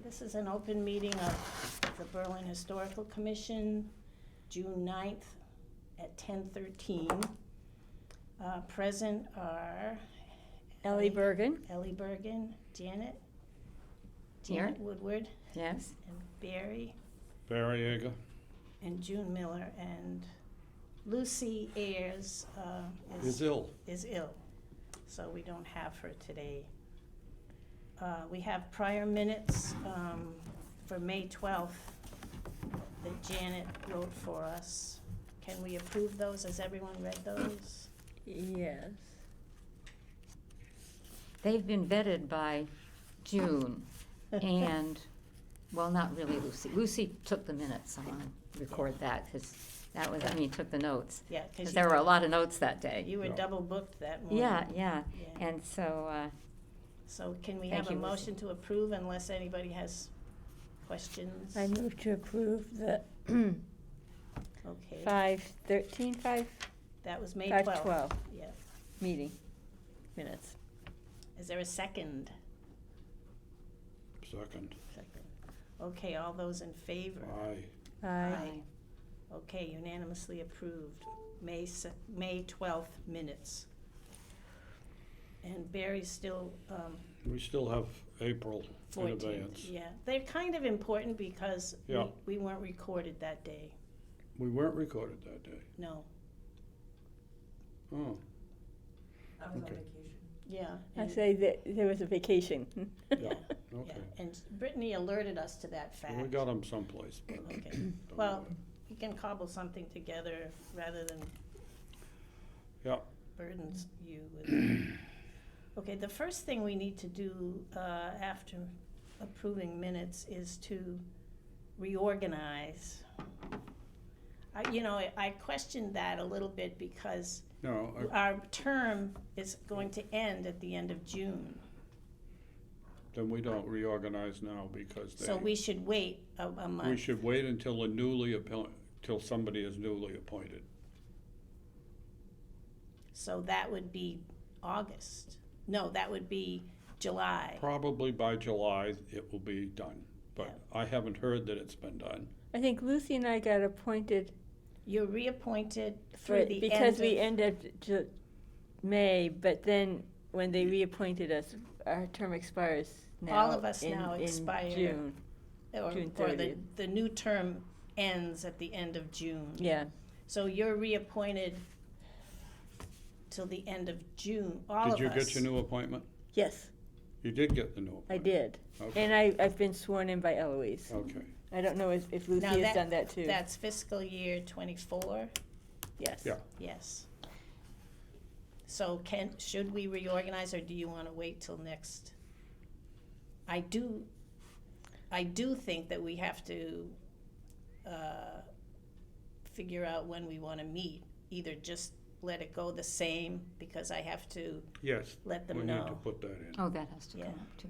This is an open meeting of the Berlin Historical Commission, June 9th at 10:13. Present are Ellie Bergen. Ellie Bergen, Janet Here. Woodward, Yes. and Barry, Barry Yeager. and June Miller, and Lucy Ayers Is ill. is ill, so we don't have her today. We have prior minutes for May 12th that Janet wrote for us. Can we approve those? Has everyone read those? Yes. They've been vetted by June, and, well, not really Lucy. Lucy took the minutes, I want to record that, because that was, took the notes. Yeah, Because because there were a lot of notes that day. you were Yeah. double booked that morning. Yeah. Yeah. And so, So can we Thank have a you, Lucy. motion to approve unless anybody has questions? I move to approve the Okay, 5/13, that was May 12th. 5/12 Yeah. meeting minutes. Is there a second? Second. Second. Okay, all those in favor? Aye. Aye. Okay, unanimously approved. May 12th minutes. And Barry's still, We still have April in 14th. advance. Yeah, they're kind of important because Yeah. we weren't recorded that day. We weren't recorded that day. No. Oh, I was on Okay. vacation. Yeah. I and- say that there was a vacation. yeah, Yeah, okay. and Brittany alerted us to that fact. Well, we got them someplace, but. Okay, don't well, know. we can cobble something together rather than Yeah, burdens you with. Okay, the first thing we need to do after approving minutes is to reorganize. I questioned that a little bit because no, our term is going to end at the end of June. then we don't reorganize now because So we should wait a month. we should wait until till somebody is newly appointed. So that would be August. No, that would be July. Probably by July, it will be done, but Yeah. I haven't heard that it's been done. I think Lucy and I got appointed You're reappointed through the end because we of, ended May, but then when they reappointed us, our term expires now. All of us in- now in expire. June. or June or the 30th. the new term ends at the end of June. Yeah. So you're reappointed till the end of June, all of us. Did you get your new appointment? Yes, You did get the new appointment? I did. Okay, And I've been sworn in by Eloise. okay. I don't know if Lucy Now has done that too. That's fiscal year '24, Yes. Yeah. yes. So should we reorganize, or do you wanna wait till next? I do think that we have to, figure out when we wanna meet. Either just let it go the same, because I have to Yes, let them we need to know. put that in. oh, that has to Yeah. come up too.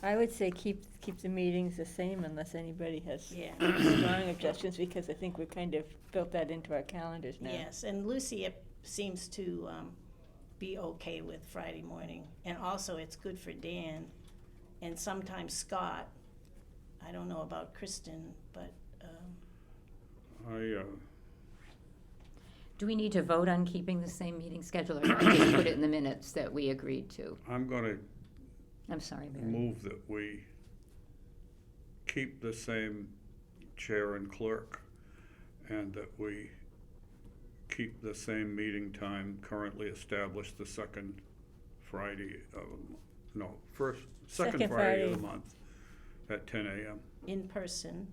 I would say keep the meetings the same unless anybody has Yeah. strong objections, because I think we've kind of built that into our calendars now. Yes, and Lucy seems to be okay with Friday morning. And also, it's good for Dan, and sometimes Scott. I don't know about Kristen, but, Do we need to vote on keeping the same meeting schedule, or can we just put it in the minutes that we agreed to? I'm gonna I'm sorry, Mary. move that we keep the same chair and clerk, and that we keep the same meeting time currently established the second Friday of, second Second Friday of the Friday. month at 10 a.m. in person.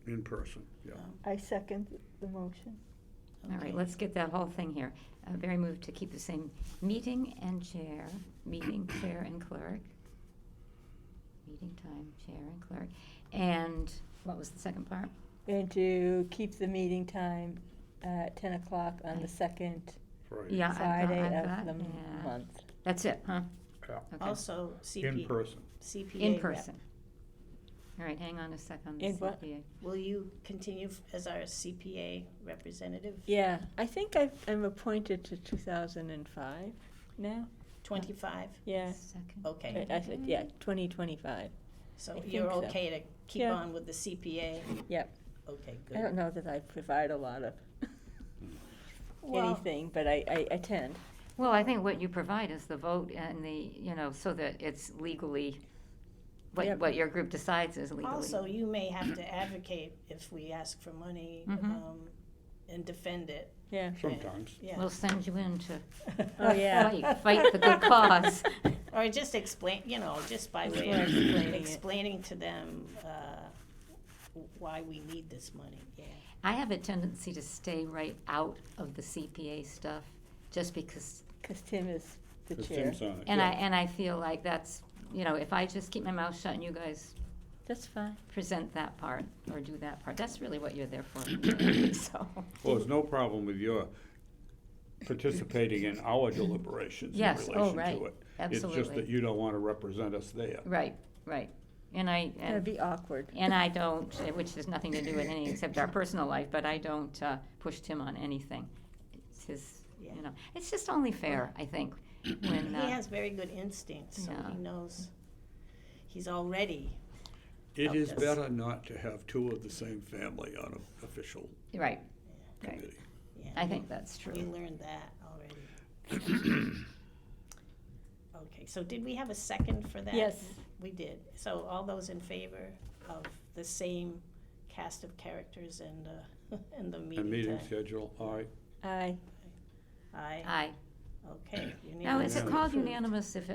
in person, yeah. I second the motion. All right, Okay. let's get that whole thing here. Barry moved to keep the same meeting and chair, meeting, chair, and clerk. Meeting time, chair, and clerk. And what was the second part? And to keep the meeting time at 10 o'clock on the second Friday. Yeah, I've Friday got of the yeah. month. That's it, huh? Yeah. Okay. Also, In person. CPA In rep. person. All right, hang on a second. In what? CPA. Will you continue as our CPA representative? Yeah, I think I'm appointed to 2005 now. 25? Yeah, Second. Okay, I said, yeah, 2025. so I you're think so. okay to keep Yeah. on with the CPA? Yep. Okay, I don't good. know that I provide a lot of Well, anything, but I attend. Well, I think what you provide is the vote and the, so that it's legally, Yep. what your group decides is legally. also, you may have to advocate if we ask for money, Mhm. and defend it, Yeah. Sometimes. yeah. We'll send you in to Oh, yeah. fight the good cause. Or just explain, just by way Just of explaining it. explaining to them, why we need this money, yeah. I have a tendency to stay right out of the CPA stuff, just because, Because Tim is the 'Cause chair. Tim's on it, and yeah. I feel like that's, if I just keep my mouth shut and you guys That's fine. present that part or do that part, that's really what you're there for. So, Well, there's no problem with your participating in our deliberations in Yes, relation oh, right, to it. It's just absolutely. that you don't want to represent us there. right. And That'd be awkward. And I don't, which has nothing to do with any except our personal life, but I don't push Tim on anything. It's his, Yeah. it's just only fair, I think, when, He has very good instincts, so Yeah. he knows, he's already, It Helped is us. better not to have two of the same family on an official right, right. committee. yeah. I think that's true. We learned that already. Okay, so did we have a second for that? Yes. We did. So all those in favor of the same cast of characters and, and the And meeting meeting time? schedule, all right. Aye. Aye, Aye. okay. Now, is it Unanimous. called unanimous if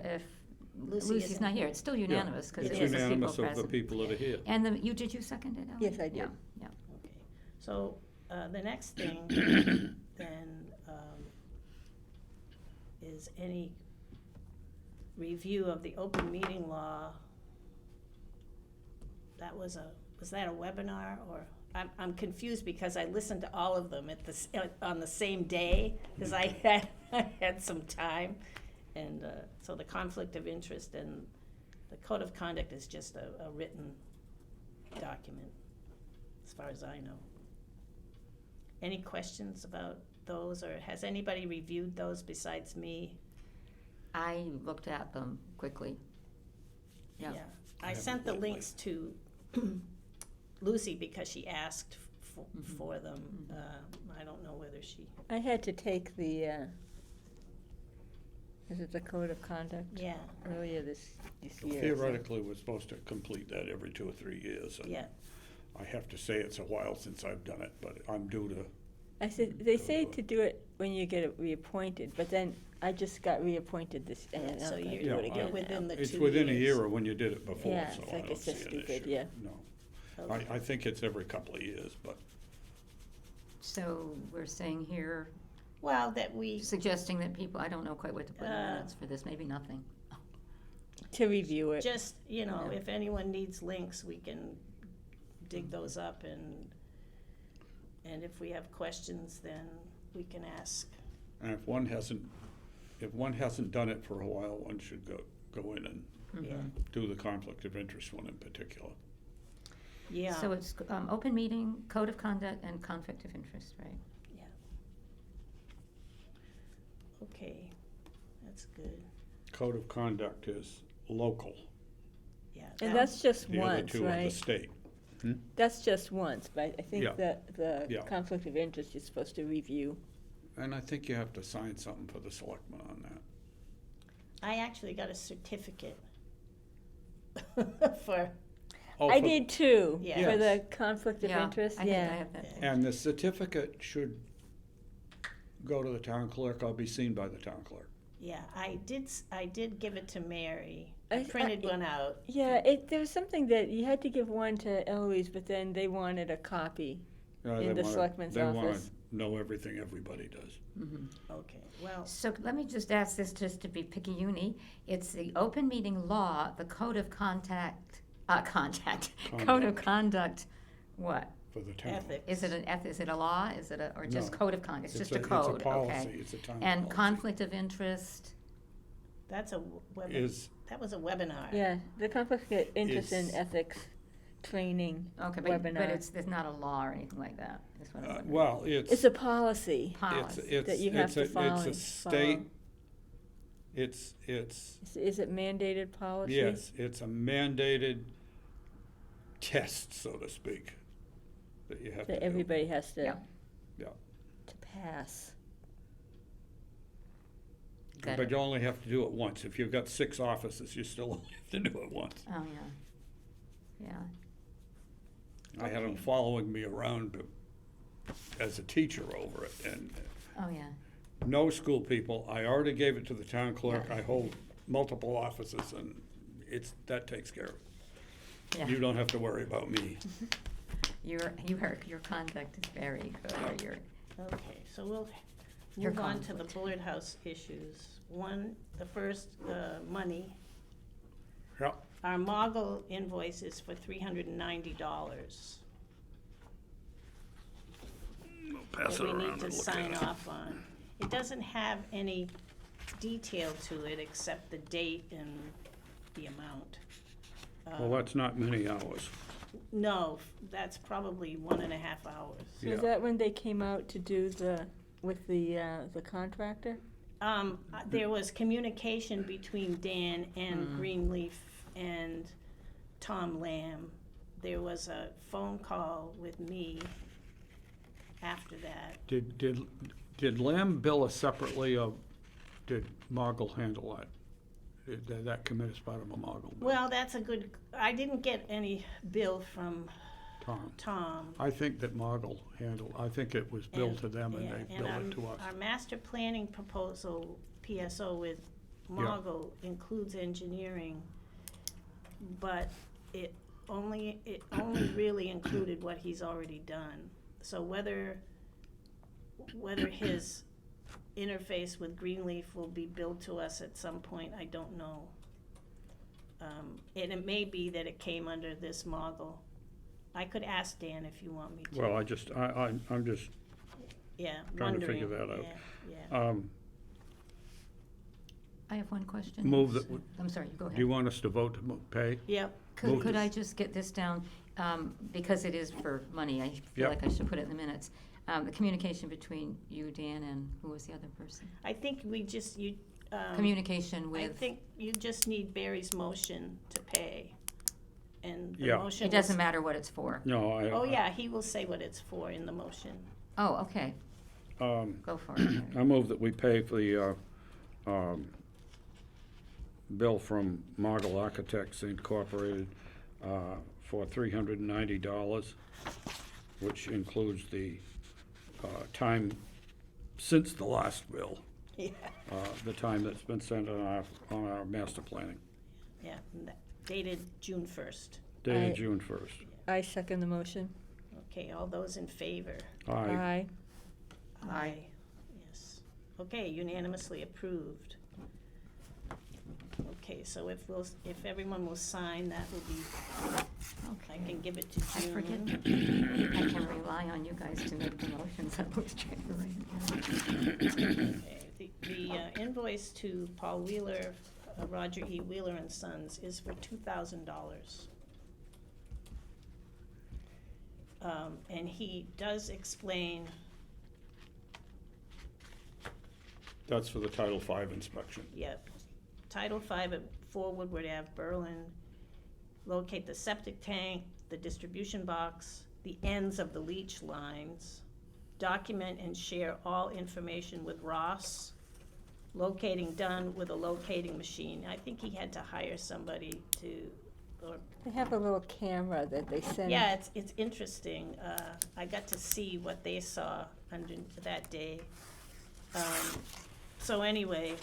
Lucy Lucy's isn't not here? here. It's still unanimous, because It's it is the people unanimous of the present. people that are here. And did you second it, Ellen? Yes, I did. Yeah. Okay, so, the next thing then, is any review of the open meeting law. Was that a webinar, or, I'm confused because I listened to all of them on the same day, because I had some time. And, so the conflict of interest and the code of conduct is just a written document, as far as I know. Any questions about those, or has anybody reviewed those besides me? I looked at them quickly. Yeah. I haven't sent the lately. links to Lucy because she asked for them. I don't know whether she, I had to take the, is it the code of conduct? yeah, Earlier this year. Theoretically, we're supposed to complete that every 2 or 3 years. and yeah. I have to say it's a while since I've done it, but I'm due to, I said, they say to do it when you get reappointed, but then I just got reappointed this, and I'm So gonna you're do it Yeah, again within now. the it's 2 within a years. year of when you did it before, Yeah, so it's I like don't it's see just an stupid, issue. yeah. No. Okay. I think it's every couple of years, but So we're saying here, Well, that we, suggesting that people, I don't know quite what to put in the Uh, minutes for this, maybe nothing. To review it. just, Yeah. if anyone needs links, we can dig those up, and if we have questions, then we can ask. and if one hasn't done it for a while, one should go in and Yeah, do the conflict of interest one in particular. yeah. So it's open meeting, code of conduct, and conflict of interest, right? Yeah. Okay, that's good, Code of conduct is local. yeah. And that- that's just The other once, two are the right? state. That's just once, but I think Yeah. that the Yeah. conflict of interest you're supposed to review. And I think you have to sign something for the selectmen on that. I actually got a certificate for, Oh, I for- did too, Yeah. for the conflict of Yeah, interest, I think I yeah. have that. Yeah. And the certificate should go to the town clerk or be seen by the town clerk. yeah, I did give it to Mary. I- I printed one out. Yeah, there was something that you had to give one to Eloise, but then they wanted a copy. They In the wanna- selectmen's They want office. to know everything everybody does. Mhm. Okay, well, So let me just ask this, just to be picky-uni. It's the open meeting law, the code of code of conduct, what? For the town. ethics. Is it a law? Is it or just No. code of conduct? It's just a It's code, a policy, okay? it's a town And policy. conflict of interest, That's a Is, that was a webinar. Yeah, the conflict of interest in Is- ethics training okay, but webinar. there's not a law or anything like that, is what I'm wondering. well, It's a policy. Policy. that you have to follow. It's a state It's, Is it mandated policy? yes, it's a mandated test, so to speak, that you have to That do. everybody has to, Yeah. Yeah, to pass. Got but it. you only have to do it once. If you've got 6 offices, you still only have to do it once. Oh, yeah. Yeah. I had them Okay. following me around as a teacher over it, and Oh, yeah. no school people. I already gave it to the town clerk. Yeah. I hold multiple offices, and that takes care of it. Yeah. You don't have to worry about me. Your conduct is very good. Okay, so we'll Your move on to the conflict. Bullard House issues. One, the first, money. Yeah. Our Mogul invoice is for $390 Pass that it we need around to and look sign at it. off on. It doesn't have any detail to it except the date and the amount. Well, that's not many hours. No, that's probably 1.5 hours. So Yeah. is that when they came out to do with the contractor? There was communication between Dan and Mm. Greenleaf and Tom Lamb. There was a phone call with me after that. Did Lamb bill us separately, or did Mogul handle that? Did that come in as part of a Mogul bill? Well, that's a good, I didn't get any bill from Tom? Tom. I think that Mogul handled, I think it was billed And- to them and yeah, they billed it to us. Our master planning proposal, PSO with Mogul includes engineering, but it only really included what he's already done. So whether his interface with Greenleaf will be billed to us at some point, I don't know. And it may be that it came under this Mogul. I could ask Dan if you want me to. Well, I'm just Yeah, trying to figure wondering, that out. yeah. I have one question. Move that, I'm sorry, go ahead. do you want us to vote to pay? Yep, Move Could it. I just get this down, because it is for money, I feel Yep. like I should put it in the minutes. The communication between you, Dan, and who was the other person? I think we just, Communication I with, think you just need Barry's motion to pay. And the Yeah. motion it doesn't was- matter what it's for. No, Oh, yeah, he will say what it's for in the motion. Oh, okay, go for it. I move that we pay for the, bill from Mogul Architects Incorporated, for $390, which includes the, time since the last bill, Yeah, the time that's been spent on our master planning, yeah, and that- dated June 1st. dated June 1st. I second the motion. Okay, all those in favor? Aye. Aye. Yes. Okay, unanimously approved. Okay, so if everyone will sign, that will be, I can give it to I June. forget, I can rely on you guys to make the motions, I was trying to write it down. Okay, the invoice to Paul Wheeler, Roger E. Wheeler and Sons is for $2,000. And he does explain, That's for the Title V inspection. yep, Title V at 4 Woodward Ave, Berlin, locate the septic tank, the distribution box, the ends of the leach lines, document and share all information with Ross, locating done with a locating machine. I think he had to hire somebody to, or, They have a little camera that they send. yeah, it's interesting. I got to see what they saw under that day. So anyway,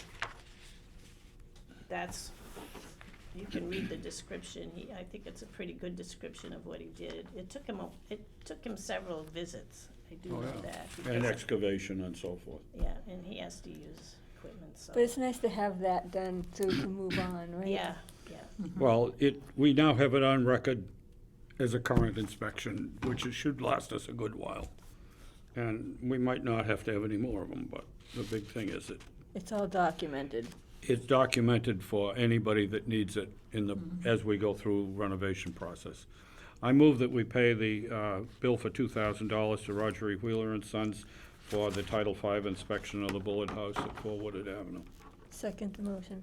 you can read the description. I think it's a pretty good description of what he did. It took him several visits. I do Oh, know yeah. that. And because- excavation and so forth. Yeah, and he has to use equipment, so. But it's nice to have that done so we can move on, right? Yeah, yeah. Well, we now have it on record as a current inspection, which it should last us a good while. And we might not have to have any more of them, but the big thing is that It's all documented. it's documented for anybody that needs it as we go through renovation process. I move that we pay the bill for $2,000 to Roger E. Wheeler and Sons for the Title V inspection of the Bullard House at 4 Woodard Avenue. Second the motion.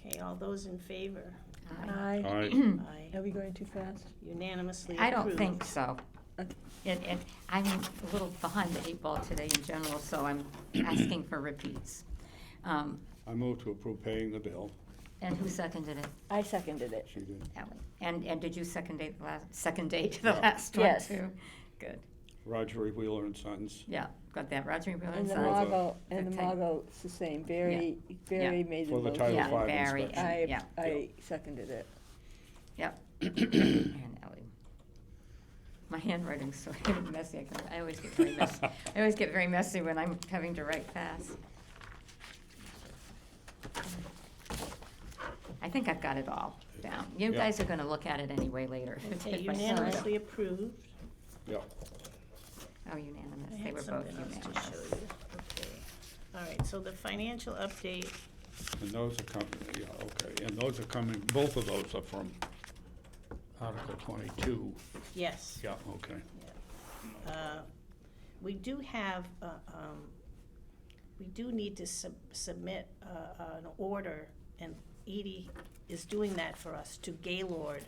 Okay, all those in favor? Aye. Aye. Are we going too fast? Unanimously I approved. don't think so. Okay. I'm a little behind the eight ball today in general, so I'm asking for repeats. I move to approve paying the bill. And who seconded it? I seconded it. She did. Ally. And did you second date the Yeah. last one Yes. too? Good. Roger E. Wheeler and Sons. Yeah, got that. Roger Wheeler And the Sons. Margot- Margot, and the Okay. Margot, it's the same. Barry made the For the motion. Title Yeah, V Barry, inspection. yeah. I seconded it. Yep. And Ellie. My handwriting's so messy. I always get very messy. I always get very messy when I'm having to write fast. I think I've got it all down. You Yeah. guys are gonna look at it anyway later. Okay, If I sign it. unanimously approved. Yeah. Oh, unanimous. I They had were both something else to unanimous. show you. Okay. All right, so the financial update, And those are coming, yeah, okay, and those are coming, both of those are from Article 22. yes. Yeah, okay. We do have, we do need to submit an order, and Edie is doing that for us, to Gaylord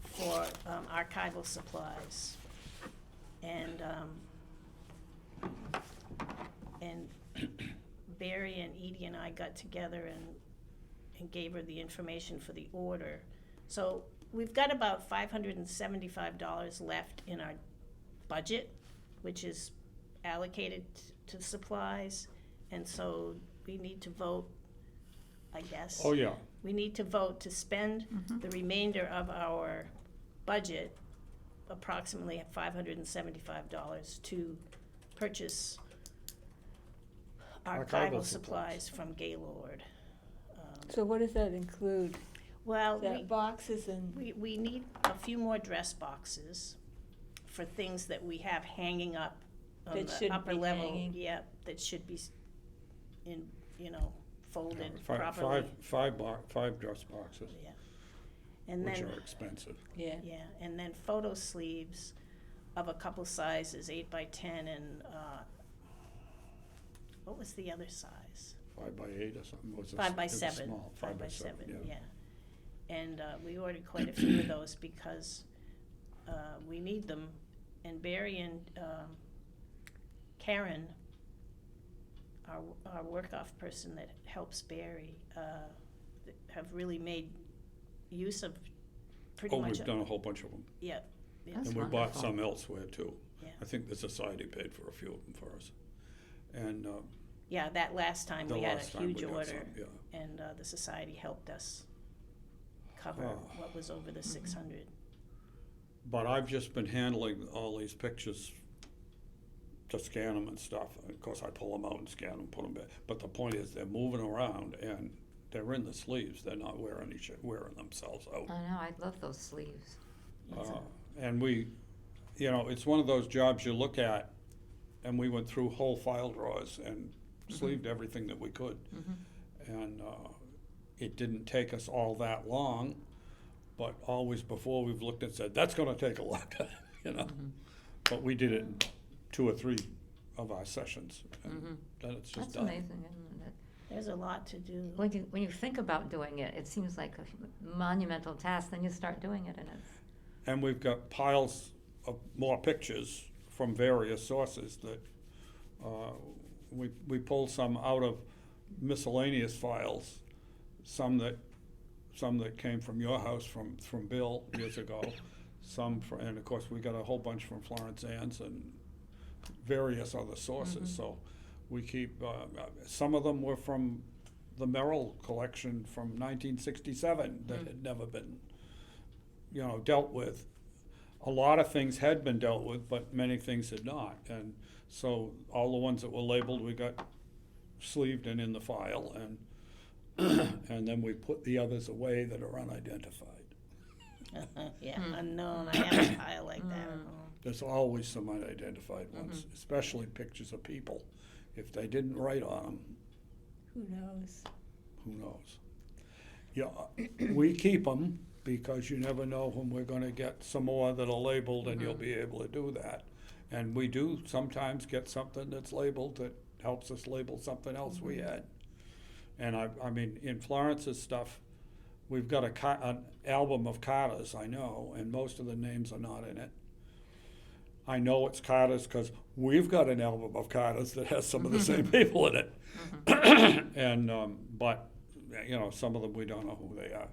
for archival supplies. And Barry and Edie and I got together and gave her the information for the order. So we've got about $575 left in our budget, which is allocated to supplies, and so we need to vote, I guess. Oh, yeah, We need to vote to spend the remainder of our budget, approximately $575, to purchase archival Archival supplies from Gaylord. So what does that include? Well, That boxes and, we need a few more dress boxes for things that we have hanging up on That the shouldn't upper be level. hanging. Yep, that should be in, folded Five properly. dress boxes, Yeah. And which then, are expensive. yeah. yeah, and then photo sleeves of a couple sizes, 8 by 10 and, what was the other size? 5 by 8 or something, was it? 5 by it was 7. small, 5 by 7, yeah. And we ordered quite a few of those because we need them. And Barry and Karen, our work-off person that helps Barry, have really made use of pretty Oh, much. we've done a whole bunch of them. Yeah, yeah, That's And we bought wonderful. some elsewhere too. yeah. I think the society paid for a few of them for us. And Yeah, that last time the we had a last time we huge got order, some, yeah. and the society helped us cover Oh. what was over the 600. But I've just been handling all these pictures to scan them and stuff. Of course, I pull them out and scan them, put them back. But the point is, they're moving around and they're in the sleeves. They're not wearing themselves out. I know, I love those sleeves. And we, it's one of those jobs you look at, and we went through whole file drawers and sleeved everything that we could. And it didn't take us all that long, but always before we've looked and said, that's gonna take a lot, But we did it in 2 or 3 of our sessions, and then it's just That's done. amazing, isn't it? There's a lot to do. When you think about doing it, it seems like a monumental task, then you start doing it and it's, And we've got piles of more pictures from various sources that, we pulled some out of miscellaneous files, some that came from your house, from Bill years ago, and of course, we got a whole bunch from Florence Ann's and various other sources, so we keep, some of them were from the Merrill collection from 1967 that had never been, dealt with. A lot of things had been dealt with, but many things had not, and so all the ones that were labeled, we got sleeved and in the file, and then we put the others away that are unidentified. Yeah, unknown. I have a pile like that at home. There's always some unidentified ones, especially pictures of people. If they didn't write on them, Who knows? who knows? Yeah, we keep them because you never know when we're gonna get some more that are labeled, and you'll be able to do that. And we do sometimes get something that's labeled that helps us label something else we had. And I mean, in Florence's stuff, we've got an album of Carters, I know, and most of the names are not in it. I know it's Carters because we've got an album of Carters that has some of the same people in it. And, but, you know, some of them we don't know who they are.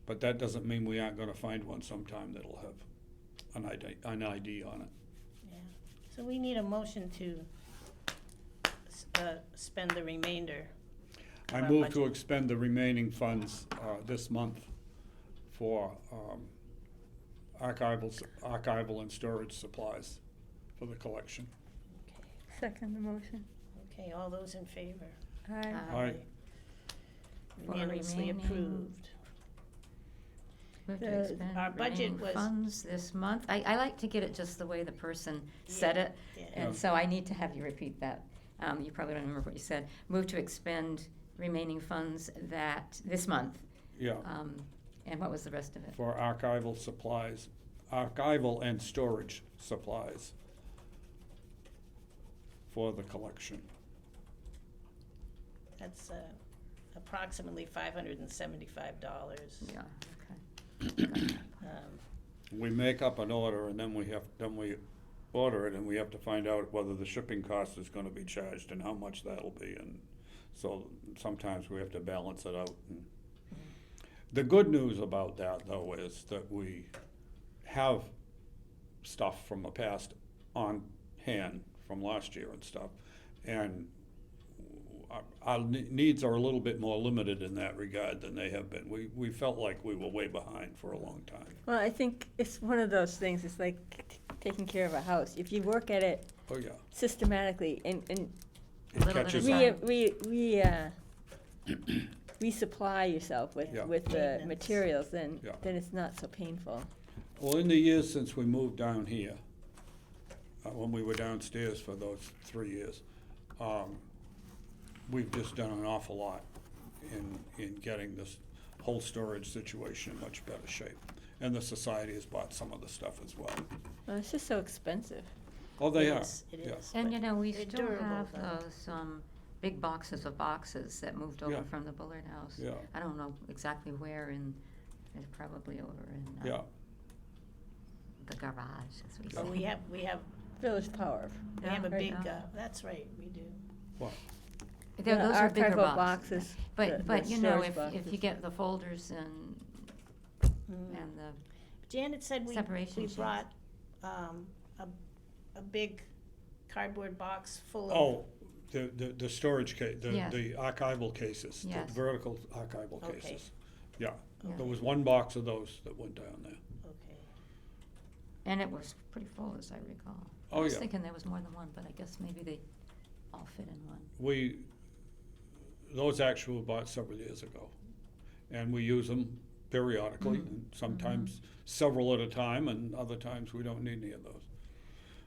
But that doesn't mean we aren't gonna find one sometime that'll have an ID on it. Yeah. So we need a motion to spend the remainder. I Our move to budget. expend the remaining funds this month for archival and storage supplies for the collection. Second the motion. Okay, all those in favor? Aye. Aye. For Unanimously remaining- approved. Move to The- expend our budget remaining was- funds this month. I like to get it just the way the person said Yeah, it, yeah. and so I need to have you repeat that. You probably don't remember what you said. Move to expend remaining funds this month. Yeah, And what was the rest of it? for archival supplies, archival and storage supplies for the collection. That's approximately $575. Yeah, okay. We make up an order and then we order it and we have to find out whether the shipping cost is gonna be charged and how much that'll be, and so sometimes we have to balance it out. And the good news about that, though, is that we have stuff from the past on hand from last year and stuff, and our needs are a little bit more limited in that regard than they have been. We felt like we were way behind for a long time. Well, I think it's one of those things, it's like taking care of a house. If you work at it Oh, yeah. systematically and It Little bit catches of up. resupply yourself with, Yeah. with the Maintenance. materials, then, Yeah. then it's not so painful. Well, in the years since we moved down here, when we were downstairs for those 3 years, we've just done an awful lot in getting this whole storage situation in much better shape. And the society has bought some of the stuff as well. Well, it's just so expensive. Oh, they It are, is, it yeah. is. And but you know, we they're still durable, have though. those big boxes of boxes that moved over Yeah. from the Bullard House. Yeah. I don't know exactly where it's probably over in Yeah, the garage, as we say. But we have Village Power. a right big, now. that's right, we do. what? Those are bigger archival boxes. boxes, But the you know, storage if boxes. you get the folders and Mm. the, Janet said we Separation sheets. brought a big cardboard box full of. Oh, the storage case, Yes. the archival cases, the Yes. vertical archival Okay. cases. Yeah, Yeah. there was one box of those that went down there. Okay. and it was pretty full, as I recall. Oh, I was yeah. thinking there was more than one, but I guess maybe they all fit in one. Those actually were bought several years ago. And we use them periodically, Mm. and sometimes several at a time, and other times we don't need any of those.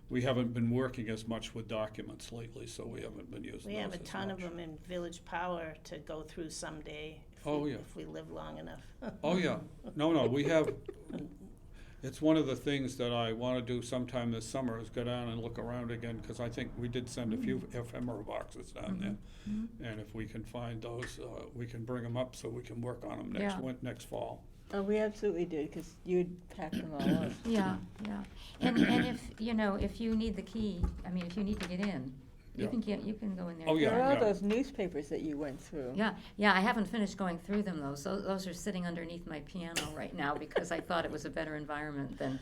We haven't been working as much with documents lately, so we haven't been using We have those a as ton of much. them in Village Power to go through someday. Oh, yeah. If we live long enough. Oh, yeah. No, we have, it's one of the things that I want to do sometime this summer is go down and look around again, because I think we did send a few ephemera boxes down there. Mhm. And if we can find those, we can bring them up so we can work on them Yeah. next fall. Oh, we absolutely did, because you'd pack them all up. Yeah, yeah. And if, you know, if you need the key, I mean, if you need to get in, you Yeah. can go in there. Oh, yeah, There are yeah. those newspapers that you went through. Yeah, I haven't finished going through them though, so those are sitting underneath my piano right now because I thought it was a better environment than.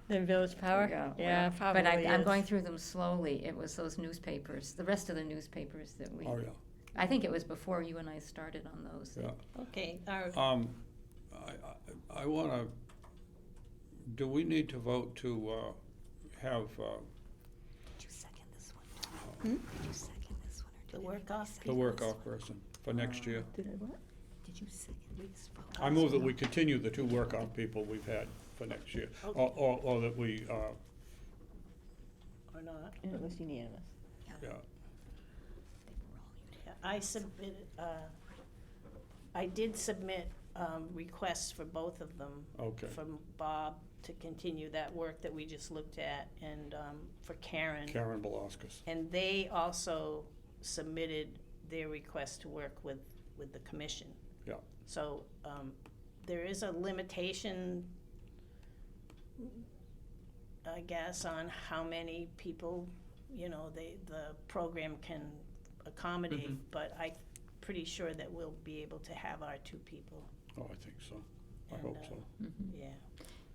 Then Village Power? Yeah, probably But I'm is. going through them slowly. It was those newspapers, the rest of the newspapers that we. Oh, yeah, I think it was before you and I started on those. yeah. Okay, our, I want to, do we need to vote to have Did you second this one? Hmm? Did you second this one? the work off. the work-off person for next year? Did I what? Did you second this vote? I move that we continue the two work-off people we've had for next year, or that we, Or not. And it was unanimous. yeah. Yeah, I submitted, I did submit requests for both of them. Okay. From Bob to continue that work that we just looked at, and for Karen. Karen Belauskas. And they also submitted their request to work with with the commission. Yeah. So, there is a limitation, I guess, on how many people, the program can accommodate, Mhm. but I'm pretty sure that we'll be able to have our 2 people, Oh, I think so. I And, hope so. Mhm. yeah,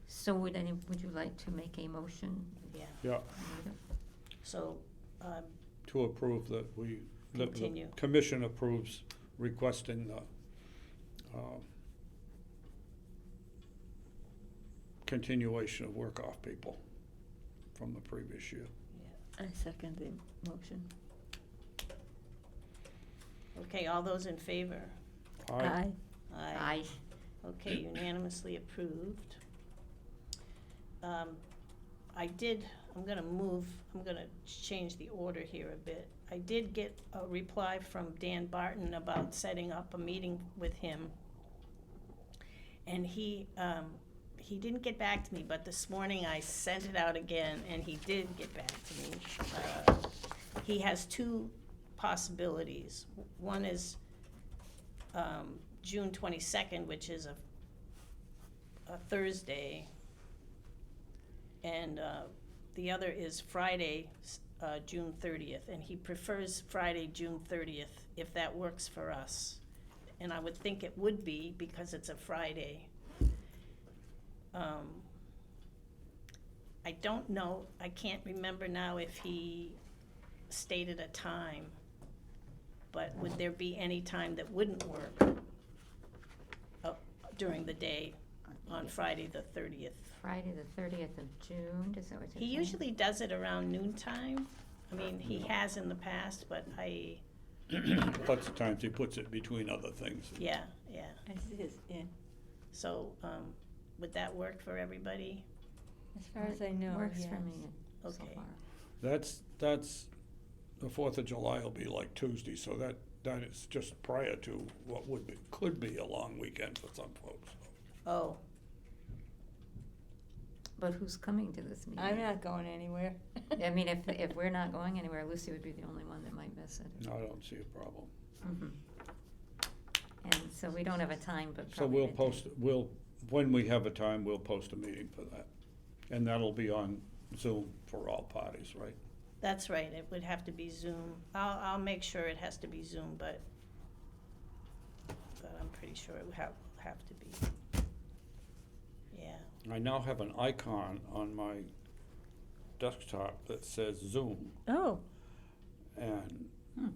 So would you like to make a motion? yeah. Yeah, So, to approve that the Continue. commission approves requesting the continuation of work-off people from the previous year. I second the motion. okay, all those in favor? Aye. Aye. Okay, unanimously approved. I'm gonna change the order here a bit. I did get a reply from Dan Barton about setting up a meeting with him. And he didn't get back to me, but this morning I sent it out again, and he did get back to me. He has 2 possibilities. One is, June 22nd, which is a Thursday, and the other is Friday, June 30th, and he prefers Friday, June 30th, if that works for us. And I would think it would be, because it's a Friday. I don't know, I can't remember now if he stated a time, but would there be any time that wouldn't work during the day on Friday the 30th? Friday, the 30th of June, is that what you're He saying? usually does it around noontime. I mean, he has in the past, but Lots of times he puts it between other things. yeah. I see this, yeah. So, would that work for everybody? As far as I know, Works for yes. me so Okay. far. That's, the 4th of July will be like Tuesday, so that is just prior to what could be a long weekend for some folks. Oh, But who's coming to this meeting? I'm not going anywhere. I mean, if we're not going anywhere, Lucy would be the only one that might miss it. I don't see a problem. Mhm. And so we don't have a time, but So probably we'll a date. when we have a time, we'll post a meeting for that. And that'll be on Zoom for all parties, right? that's right, it would have to be Zoom. I'll make sure it has to be Zoom, but I'm pretty sure it would have to be. Yeah, I now have an icon on my desktop that says Zoom, Oh, and, Hmm.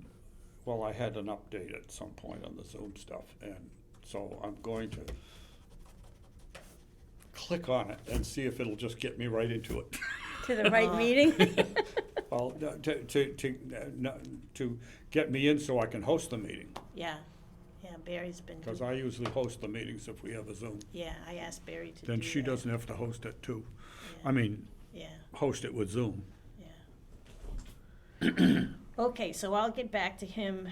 well, I had an update at some point on the Zoom stuff, and so I'm going to click on it and see if it'll just get me right into it. to the right meeting? Well, to get me in so I can host the meeting, yeah, Barry's been because doing, I usually host the meetings if we have a Zoom. yeah, I asked Barry to do that. Then she doesn't have to host it too. Yeah, I mean, yeah, host it with Zoom. yeah. Okay, so I'll get back to him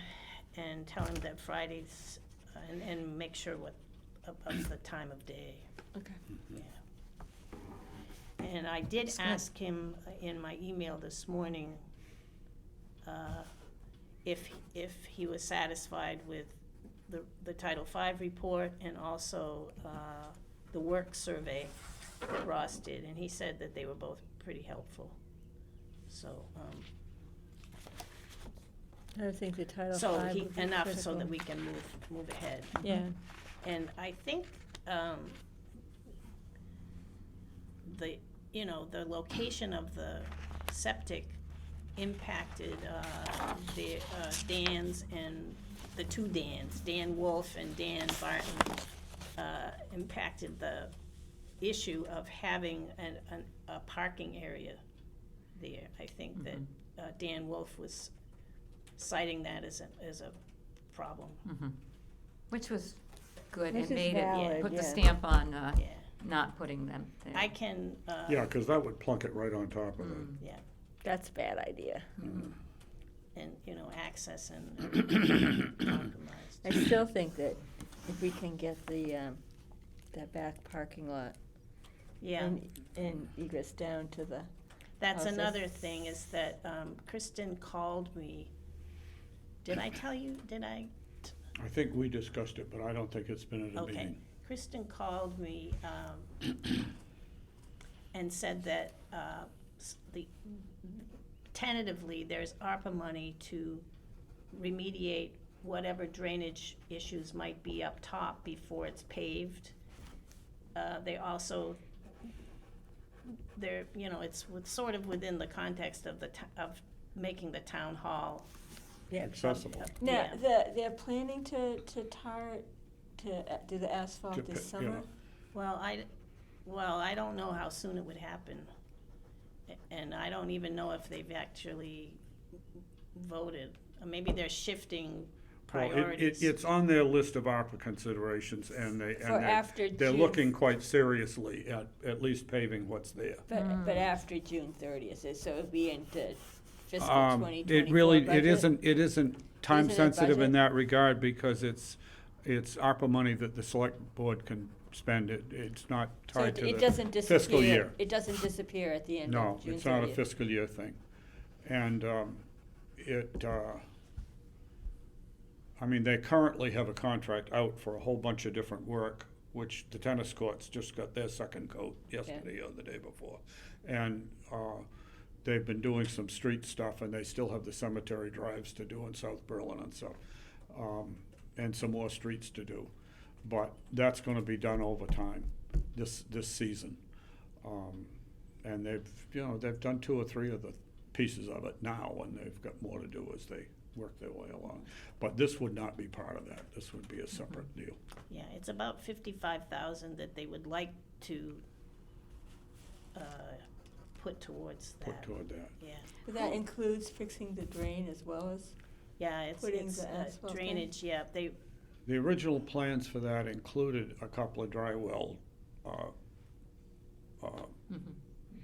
and tell him that Fridays, and make sure about the time of day. Okay. Yeah. And I did That's good. ask him in my email this morning, if he was satisfied with the Title V report and also, the work survey that Ross did, and he said that they were both pretty helpful. So, I think the Title so V would be enough so critical. that we can move ahead. Yeah, And I think, the location of the septic impacted, the, Dan's and the 2 Dans, Dan Wolf and Dan Barton, impacted the issue of having a parking area there. I think that, Dan Wolf was citing that as a problem. Mhm. Which was good, Which and is made valid, it, put the yeah. stamp on, Yeah, not putting them there. I can, Yeah, because that would plunk it right on top of it. Mm. yeah, that's a bad idea. and, access and compromised. I still think that if we can get that back parking lot Yeah, and egress down to the, that's houses. another thing, is that, Kristen called me. Did I tell you, I think we discussed it, but I don't think it's been at a Okay. meeting. Kristen called me and said that tentatively, there's ARPA money to remediate whatever drainage issues might be up top before it's paved. They also, it's sort of within the context of of making the town hall. Accessible. Now, Yeah. they're planning to tar, to do the asphalt To this pi- yeah. summer? Well, I don't know how soon it would happen. And I don't even know if they've actually voted. Maybe they're shifting Well, priorities. it's on their list of ARPA considerations, and For after they're June. looking quite seriously at least paving what's there. But after June 30th, so it'll be into fiscal Um, 2024 It really, budget? it isn't time Isn't it sensitive in budget? that regard, because it's ARPA money that the select board can spend. It's not So tied to it the doesn't fiscal year. disappear, it doesn't disappear at the end No, of June 30th? it's not a fiscal year thing. And I mean, they currently have a contract out for a whole bunch of different work, which the tennis courts just got their second coat yesterday or the day before. And they've been doing some street stuff, and they still have the cemetery drives to do in South Berlin and stuff, and some more streets to do. But that's gonna be done over time, this season. And they've done 2 or 3 of the pieces of it now, and they've got more to do as they work their way along. But this would not be part of that. This would be a separate deal. Yeah, it's about 55,000 that they would like to put towards that. Put toward that. Yeah, But that includes fixing the drain as well as, yeah, it's Putting the asphalt in? drainage, yeah, The original plans for that included a couple of dry well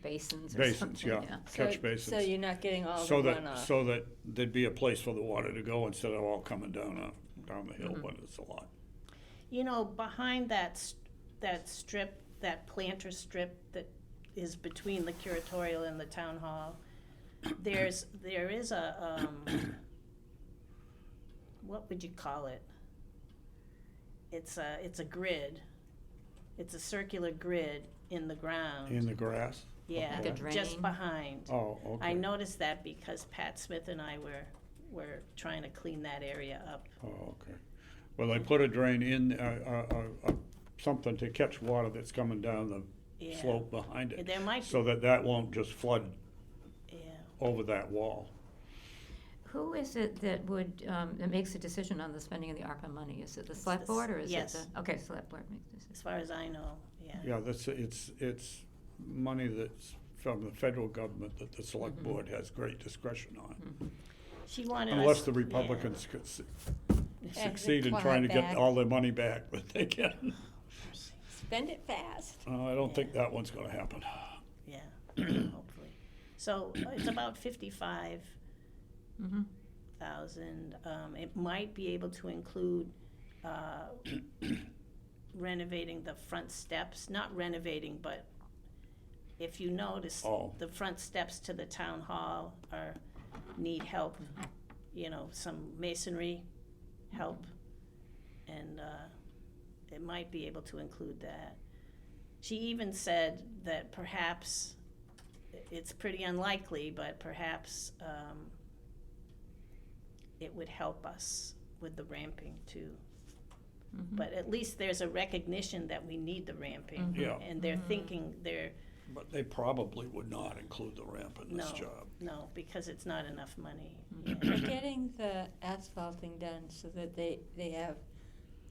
Basins or basins, something, yeah, catch basins. so you're not getting all the So runoff? that there'd be a place for the water to go instead of all coming down the hill when it's a lot. behind that strip, that planter strip that is between the curatorial and the town hall, there is a, what would you call it? It's a grid. It's a circular grid in the ground. In the grass? Yeah, Like a drain? just behind. Oh, okay. I noticed that because Pat Smith and I were trying to clean that area up. Oh, okay. Well, they put a drain in, something to catch water that's coming down the Yeah. slope behind it, There might be, so that won't just flood yeah. over that wall. Who is it that that makes a decision on the spending of the ARPA money? Is it the select the s- board, or is it yes. the? Okay, select board makes the decision. As far as I know, yeah. Yeah, it's money that's from the federal government that the select Mhm. board has great discretion on. Mhm. She wanted us. Unless the yeah. Republicans could they succeed in claw trying it to get back. all their money back, but they can. Spend it fast. I don't think that one's gonna happen. Yeah, hopefully. So it's about 55,000. Mhm. It might be able to include renovating the front steps, not renovating, but if you notice, Oh. the front steps to the town hall need help, some masonry help. And it might be able to include that. She even said that perhaps, it's pretty unlikely, but perhaps it would help us with the ramping too. Mhm. But at least there's a recognition that we need the ramping. Mhm. Yeah. And they're Mhm. thinking But they probably would not include the ramp in this No. job. no, because it's not enough money. Mhm. Yeah. We're getting the asphalting done so that they have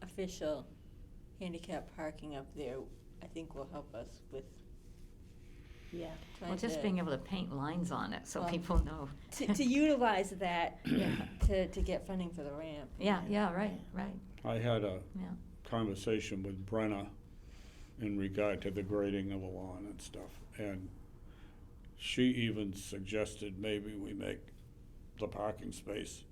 official handicap parking up there, I think will help us with Yeah, trying Well, just to- being able to paint lines on it so Well, people know. to utilize that to get funding for the ramp. Yeah, right. I had a Yeah. conversation with Brenna in regard to the grading of the lawn and stuff, and she even suggested maybe we make the parking space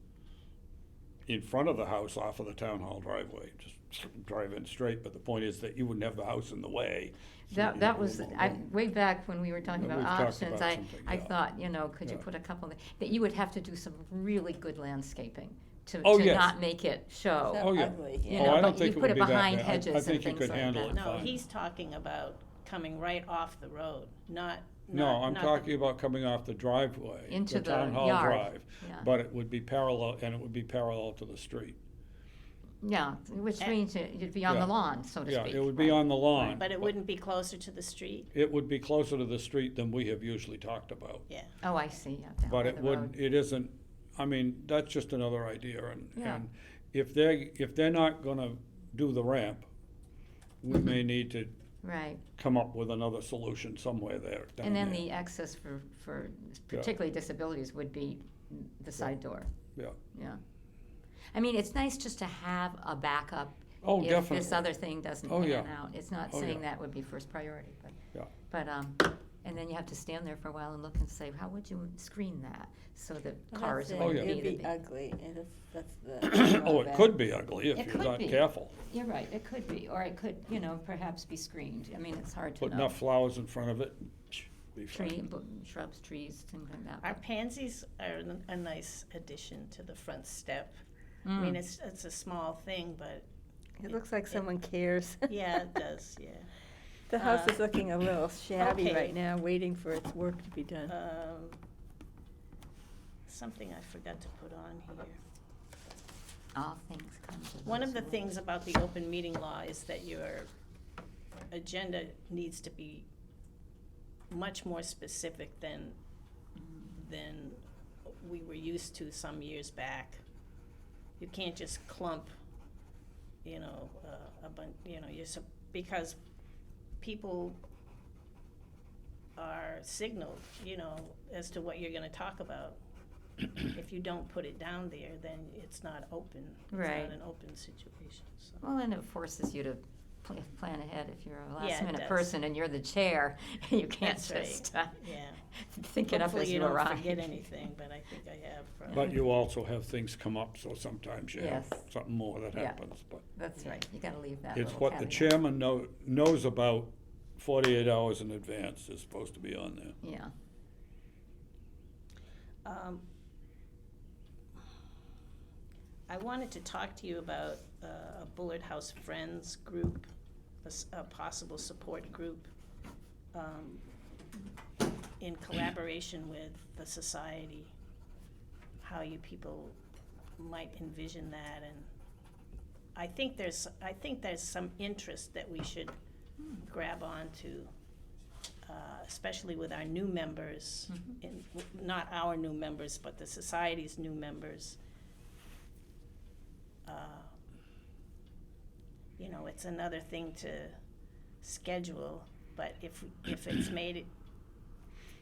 in front of the house off of the town hall driveway, just drive in straight, but the point is that you wouldn't have the house in the way. so you That have was, a little I, room. way back when we were talking Yeah, about we've talked options, about something, I yeah. thought, could you Yeah. put a couple, that you would have to do some really good landscaping Oh, to yes. not make it show. So Oh, yeah. ugly, You yeah. Oh, know, I don't but think you it put would it be that behind bad. hedges I think and you things could like handle that. it No, fine. he's talking about coming right off the road, not. No, I'm not talking about coming off the driveway. Into the Town Hall yard. Drive. Yeah. But it would be parallel, and it would be parallel to the street. Yeah, which Eh. means you'd be on Yeah. the lawn, so to Yeah, speak. it would be right? on the lawn. But it wouldn't be closer to the street, It would be closer to the street than we have usually talked about. yeah. Oh, I see, yeah, down But by it the wouldn't, road. it isn't, I mean, that's just another idea, Yeah. and if they're not gonna do the ramp, we may need to Right, come up with another solution somewhere there, down and then there. the access for particularly disabilities would be the side door, Yeah, yeah. I mean, it's nice just to have a backup oh, if definitely. this other thing doesn't Oh, pan yeah. out. It's not Oh, saying yeah. that would be first priority, but, Yeah. and then you have to stand there for a while and look and say, how would you screen that so that Well, cars that's Oh, wouldn't yeah. It'd be be the ugly, and that's the. Oh, it could be ugly if It you're could not be. careful. You're right, it could be, or it could, perhaps be screened. I mean, it's hard to Put know. enough flowers in front of it, be Tree, fine. shrubs, trees, things like that. Our pansies are a nice addition to the front step. I Mm. mean, it's a small thing, but, It looks like someone cares. yeah, it does, yeah. The house is looking a little shabby okay. right now, waiting for its work to be done. Something I forgot to put on here. All things come to One those of the who things about the open meeting law is that your agenda needs to be much more specific than we were used to some years back. You can't just clump, a bunch, because people are signaled, as to what you're gonna talk about. If you don't put it down there, then it's not open. Right. It's not an open situation, so. Well, and it forces you to plan ahead if you're a Yeah, it last-minute does. person and you're the chair. You can't That's right. just Yeah. think it up as you arrive. Hopefully you don't forget anything, but I think I have. from- But you also have things come up, so sometimes you have Yes. something more that Yeah. happens, but That's right, you gotta leave that it's little what the caveat. chairman knows about 48 hours in advance is supposed to be on there. Yeah, I wanted to talk to you about a Bullard House Friends group, a possible support group, in collaboration with the society, how you people might envision that, and I think there's some interest that we should grab onto, especially with our new members, not our new members, but the society's new members. It's another thing to schedule, but if it's made it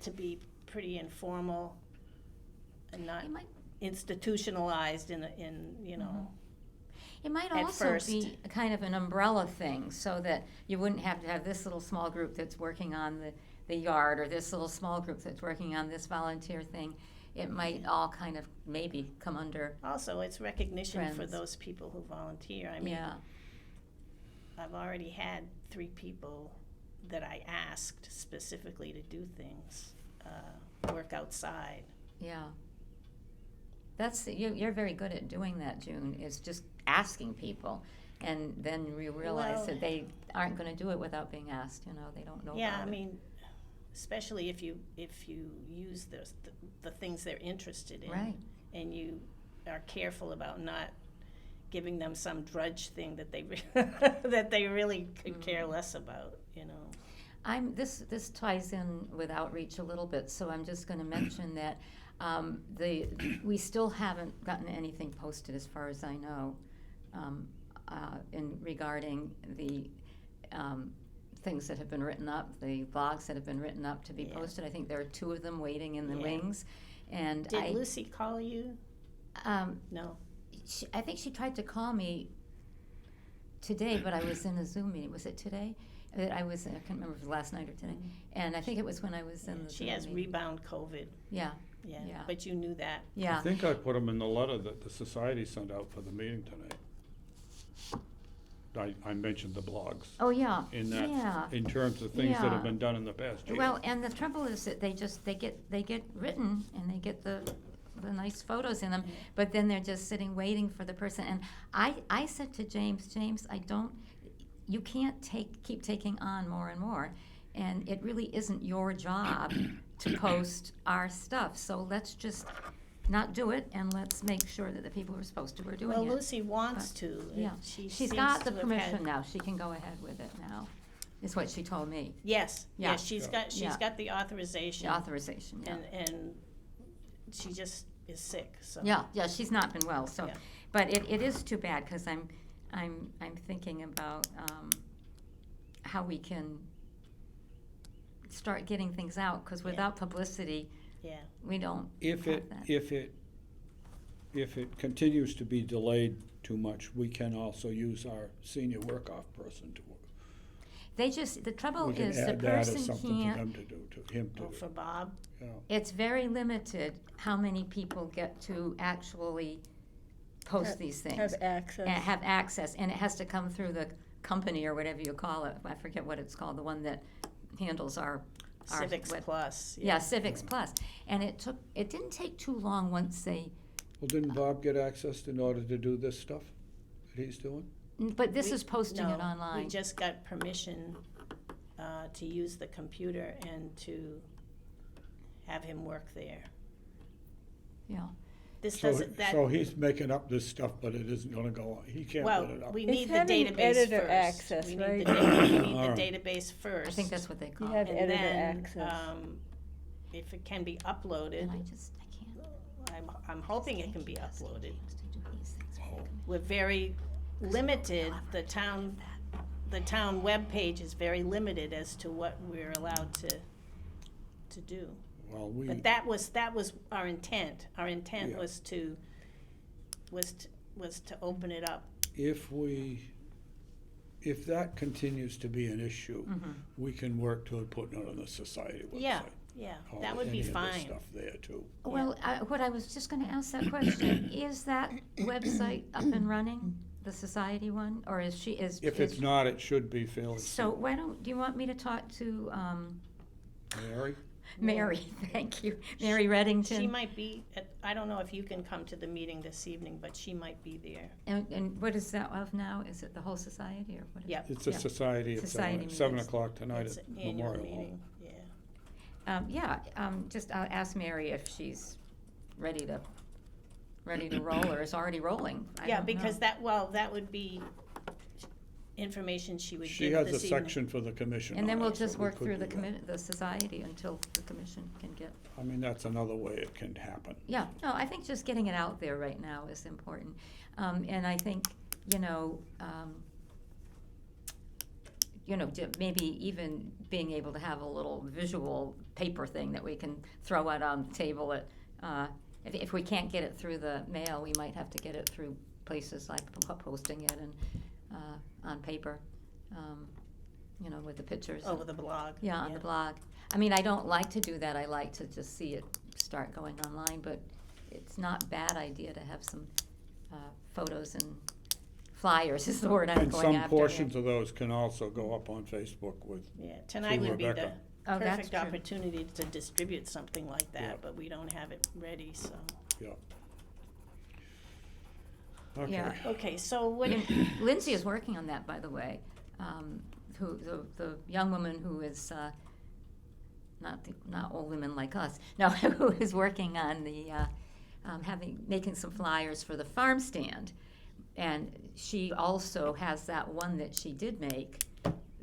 to be pretty informal and not it might, institutionalized in it might at also first. be a kind of an umbrella thing, so that you wouldn't have to have this little small group that's working on the yard, or this little small group that's working on this volunteer thing. It might all kind of maybe come under, Also, it's recognition for Friends. those people who volunteer. I mean, yeah, I've already had 3 people that I asked specifically to do things, work outside. yeah. You're very good at doing that, June, is just asking people. And then we realize Well- that they aren't gonna do it without being asked, they don't know about it. Yeah, I mean, especially if you use the things they're interested in. Right. And you are careful about not giving them some drudge thing that they that they really could care less about, This ties in with outreach a little bit, so I'm just gonna mention that, we still haven't gotten anything posted, as far as I know, in regarding the, things that have been written up, the blogs that have been written up to be Yeah. posted. I think there are 2 of them waiting in the Yeah. wings, and Did Lucy call you? No. I think she tried to call me today, but I was in a Zoom meeting. Was it today? I can't remember if it was last night or today. And I think it was when I was in the She Zoom has meeting. rebound COVID, Yeah, yeah, Yeah. but you knew that. yeah. I think I put them in the letter that the society sent out for the meeting tonight. I mentioned the blogs Oh, yeah, in that, yeah. in terms of things that Yeah. have been done in the past year. Well, and the trouble is that they get written, and they get the the nice photos in them, but then they're just sitting waiting for the person. And I said to James, you can't keep taking on more and more, and it really isn't your job to post our stuff. So let's just not do it, and let's make sure that the people who are supposed to are doing Well, it. Lucy wants But, to. Yeah, She she's seems got to the have permission had- now. She can go ahead with it now, is what she told me. Yes, Yeah. yes, she's Yeah. got the authorization. The authorization, yeah. And she just is sick, so. Yeah, she's not been well, so, Yeah. but it is too bad, because I'm thinking about, how we can start getting things out, because Yeah. without publicity, Yeah, we don't If have it, that. if it continues to be delayed too much, we can also use our senior work-off person to, The trouble we can is, the add that as person something for can't, them to do, to him to oh, do. for Bob, Yeah. it's very limited how many people get to actually post these things. Have access. And have access, and it has to come through the company or whatever you call it. I forget what it's called, the one that handles our Civics what- Plus. Yeah, Civics Plus. And it didn't take too long once they, Well, didn't Bob get access in order to do this stuff that he's doing? but this We- is posting it no, online. We just got permission to use the computer and to have him work there. Yeah. This So, doesn't, that, so he's making up this stuff, but it isn't gonna go on, he can't well, put it up. we It's need the having database editor first. access, We need right? we need All the right. database first. I think that's what they call have it. And editor then, access. if it can be uploaded, And I can't. I'm hoping it can be uploaded. James to do these things for the committee. We're very limited, the town webpage is very limited as to what we're allowed to do. Well, we, But that was our intent. Our intent Yeah. was to open it up. if that continues to be an issue, Mhm. we can work toward putting it on the society website. Yeah, Or that would be any of the fine. stuff there too. Well, what I was just gonna ask that question, is that website up and running, the society one, or is If it's not, it should be fairly So soon. do you want me to talk to, Mary? Mary, thank you, Mary Reddington? She might be, I don't know if you can come to the meeting this evening, but she might be there. And what is that of now? Is it the whole society, or what is it? Yep. It's a Yeah. society at Society 7 meetings. o'clock tonight It's at an annual Memorial Hall. meeting, yeah. Just I'll ask Mary if she's ready to roll, or is already rolling. I Yeah, don't because know. that would be information she would She give has a this evening. section for the commission. And then on we'll it, so just we work could through do that. the society until the commission can get. I mean, that's another way it can happen. Yeah, no, I think just getting it out there right now is important. And I think, maybe even being able to have a little visual paper thing that we can throw out on the table if we can't get it through the mail, we might have to get it through places like posting it and, on paper, with the pictures. Over the blog. Yeah, on the blog. I mean, I don't like to do that. I like to just see it start going online, but it's not a bad idea to have some photos and flyers is the word I'm And going after. some portions of those can also go up on Facebook with, Yeah, tonight Through would be the Rebecca. Oh, that's perfect true. opportunity to distribute something like Yeah. that, but we don't have it ready, so. yeah. Yeah. Okay. Okay, so what, Lindsay is working on that, by the way. The young woman who is not old women like us. No, who is working on the making some flyers for the farm stand, and she also has that one that she did make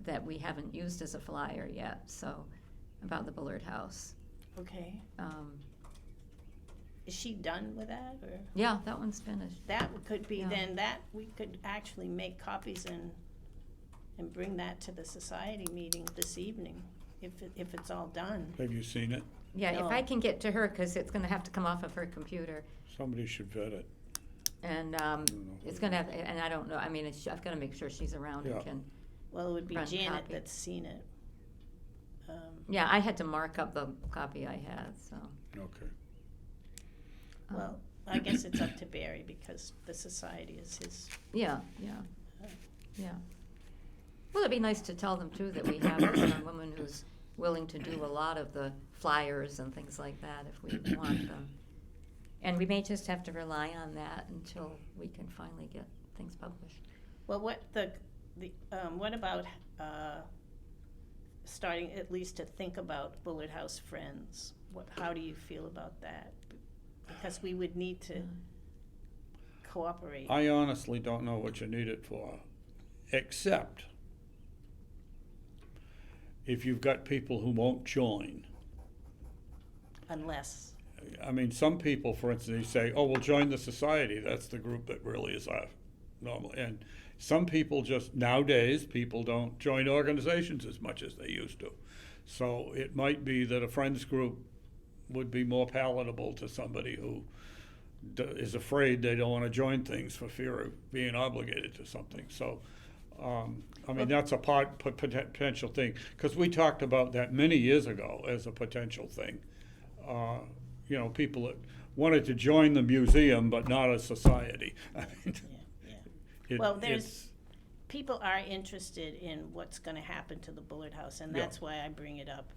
that we haven't used as a flyer yet. So about the Bullard House. okay, Um, is she done with that, or? yeah, that one's finished. That could be Yeah. then, we could actually make copies and bring that to the society meeting this evening, if it's all done. Have you seen it? Yeah, if No. I can get to her, because it's going to have to come off of her computer. Somebody should vet it. And know it's who going to have, and I don't know, I mean, I've got to make sure she's around and Yeah. can. Well, it would be Run Janet copy. that's seen it. Yeah, I had to mark up the copy I had, so. Okay. Well, I guess it's up to Barry, because the society is his. Yeah. Well, it'd be nice to tell them too that we have this young woman who's willing to do a lot of the flyers and things like that if we want them. And we may just have to rely on that until we can finally get things published. Well, what about, starting at least to think about Bullard House Friends? How do you feel about that? Because we would need to cooperate. I honestly don't know what you need it for, except if you've got people who won't join. Unless, I mean, some people, for instance, they say, oh, we'll join the society. That's the group that really is our normal. And some people just, nowadays, people don't join organizations as much as they used to. So it might be that a friends group would be more palatable to somebody who is afraid they don't want to join things for fear of being obligated to something. So, I mean, that's a potential thing. Because we talked about that many years ago as a potential thing. You know, people that wanted to join the museum but not a society. I mean, yeah. Well, people are interested in what's going to happen to the Bullard House, and that's why I bring it up.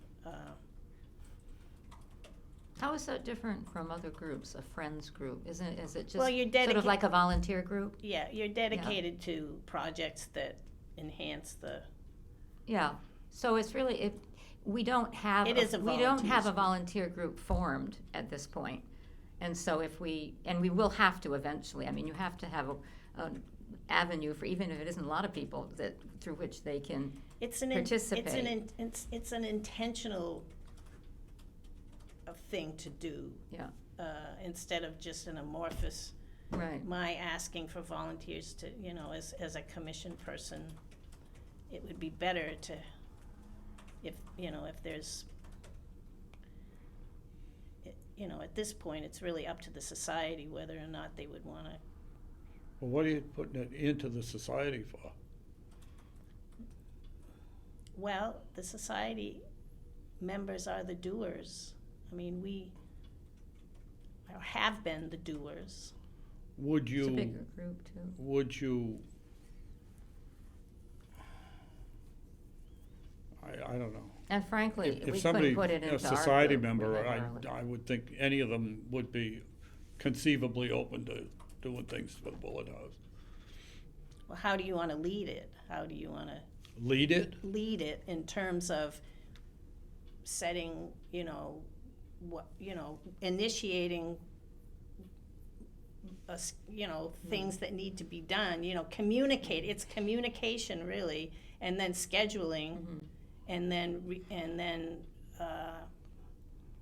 How is that different from other groups, a friends group? Is it just Well, you're sort of like a volunteer group? Yeah, you're dedicated to projects that enhance the. Yeah, so it's really, we don't have, It is a we don't have a volunteers group. volunteer group formed at this point. And so and we will have to eventually, I mean, you have to have an avenue for, even if it isn't a lot of people, through which they can participate. It's an intentional thing to do. Yeah. Instead of just an amorphous, Right. my asking for volunteers to, as a commission person, it would be better to, if there's, at this point, it's really up to the society whether or not they would want to. well, what are you putting it into the society for? Well, the society members are the doers. I mean, we have been the doers. Would It's a you, bigger group too. would you, I don't know. And frankly, If we somebody, couldn't put it a into our society group. We member, have our own. I would think any of them would be conceivably open to doing things for the Bullard House. Well, how do you want to lead it? How do you want to Lead it? lead it in terms of setting, initiating, things that need to be done, communicate, it's communication really, and then scheduling, Mhm. and then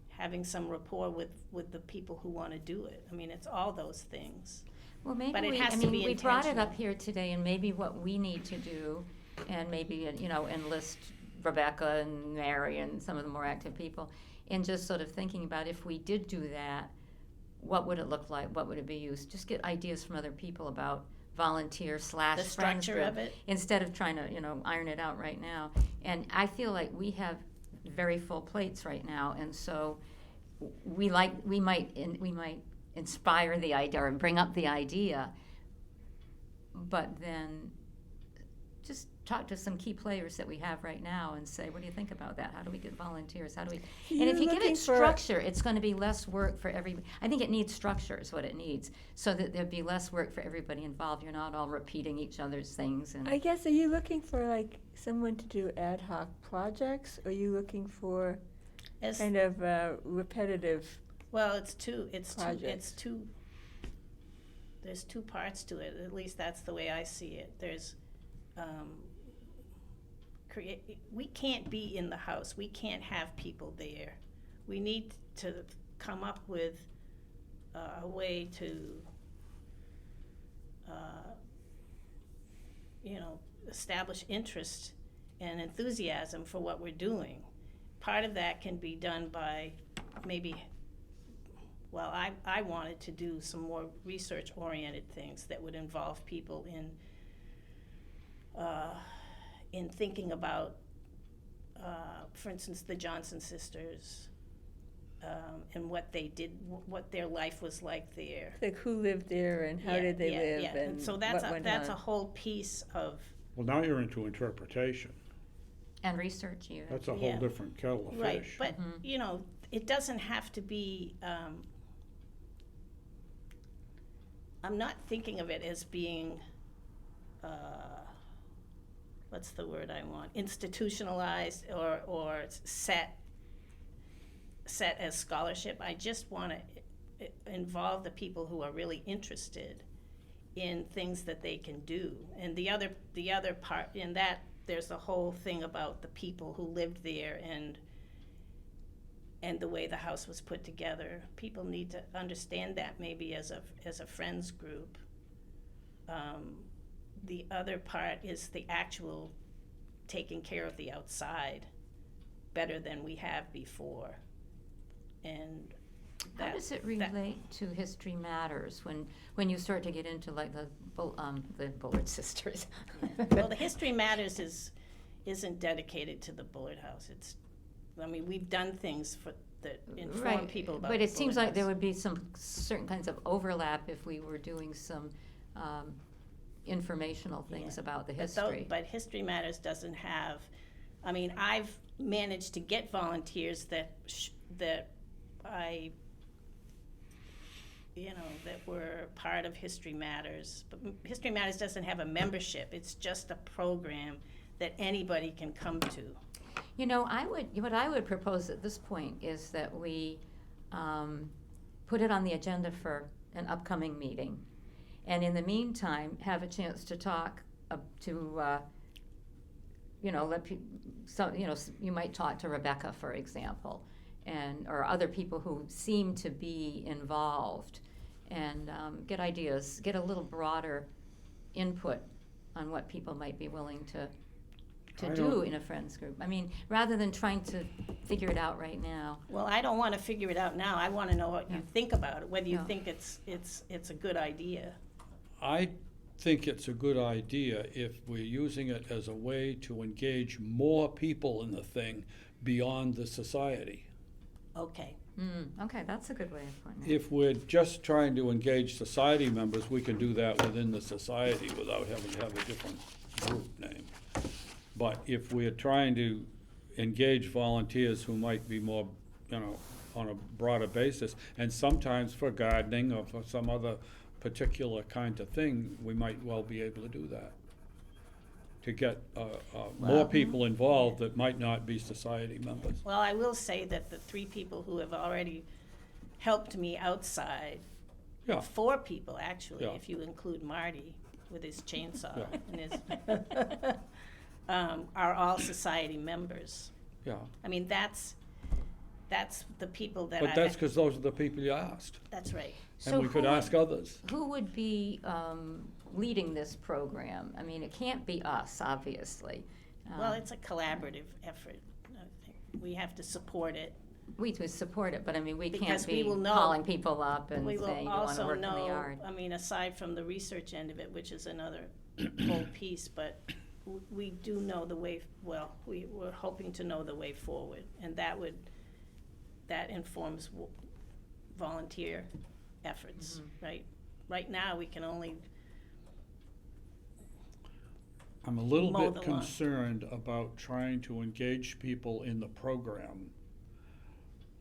having some rapport with the people who want to do it. I mean, it's all those things. Well, maybe But it we, has I to mean, be we brought it up intentional. here today, and maybe what we need to do, and maybe, enlist Rebecca and Mary and some of the more active people, in just sort of thinking about if we did do that, what would it look like? What would it be used? Just get ideas from other people about volunteer / The friends structure group, of it. instead of trying to, iron it out right now. And I feel like we have very full plates right now, and so we might inspire the idea or bring up the idea, but then just talk to some key players that we have right now and say, what do you think about that? How do we get volunteers? How do we? And if you give it structure, it's going to be less work for everybody. I think it needs structure is what it needs, so that there'd be less work for everybody involved. You're not all repeating each other's things. And I guess, are you looking for like someone to do ad hoc projects? Or are you looking for As- kind of repetitive? Well, there's two parts to it, at least that's the way I see it. There's, we can't be in the house, we can't have people there. We need to come up with a way to, establish interest and enthusiasm for what we're doing. Part of that can be done by maybe, well, I wanted to do some more research-oriented things that would involve people in thinking about, for instance, the Johnson sisters, and what they did, what their life was like there. Like who lived there and how did they live and so what that's went a on? whole piece of, Well, now you're into interpretation. and research you. That's a whole Yeah. different kettle of right, fish. but, Mhm. it doesn't have to be, I'm not thinking of it as being, what's the word I want, institutionalized or set as scholarship. I just want to involve the people who are really interested in things that they can do. And the other part in that, there's a whole thing about the people who lived there and the way the house was put together. People need to understand that maybe as a friends group. The other part is the actual taking care of the outside better than we have before. And How does it relate to History Matters when you start to get into like the Bullard sisters? well, the History Matters isn't dedicated to the Bullard House. We've done things that inform Right, people about but the it seems Bullard like there House. would be some certain kinds of overlap if we were doing some informational things Yeah. about the But history. But History Matters doesn't have, I've managed to get volunteers that were part of History Matters. But History Matters doesn't have a membership. It's just a program that anybody can come to. You know, what I would propose at this point is that we put it on the agenda for an upcoming meeting. And in the meantime, have a chance to talk you might talk to Rebecca, for example, or other people who seem to be involved, and get ideas, get a little broader input on what people might be willing to do in a friends group. Rather than trying to figure it out right now. Well, I don't want to figure it out now. I want to know what you think about it, whether you Yeah. think it's a good idea. I think it's a good idea if we're using it as a way to engage more people in the thing beyond the society. Okay. Okay, that's a good way of putting it. If we're just trying to engage society members, we can do that within the society without having to have a different group name. But if we're trying to engage volunteers who might be more, on a broader basis, and sometimes for gardening or for some other particular kind of thing, we might well be able to do that. To get more people involved that might not be society members. Well, I will say that the 3 people who have already helped me outside, Yeah. 4 people actually, Yeah. if you include Marty with his chainsaw Yeah. and his, are all society members. Yeah, That's the people that but that's because those are the people you asked, That's right. and we could ask others. Who would be leading this program? It can't be us, obviously. Well, it's a collaborative effort. I think we have to support it. We would support it, but we Because can't we be will know- calling people up and We will saying, you want to also work in the know, yard. aside from the research end of it, which is another whole piece, but we do know the way, we're hoping to know the way forward, and that informs volunteer efforts, right? Right now, we can only, I'm a little mow bit the lawn. concerned about trying to engage people in the program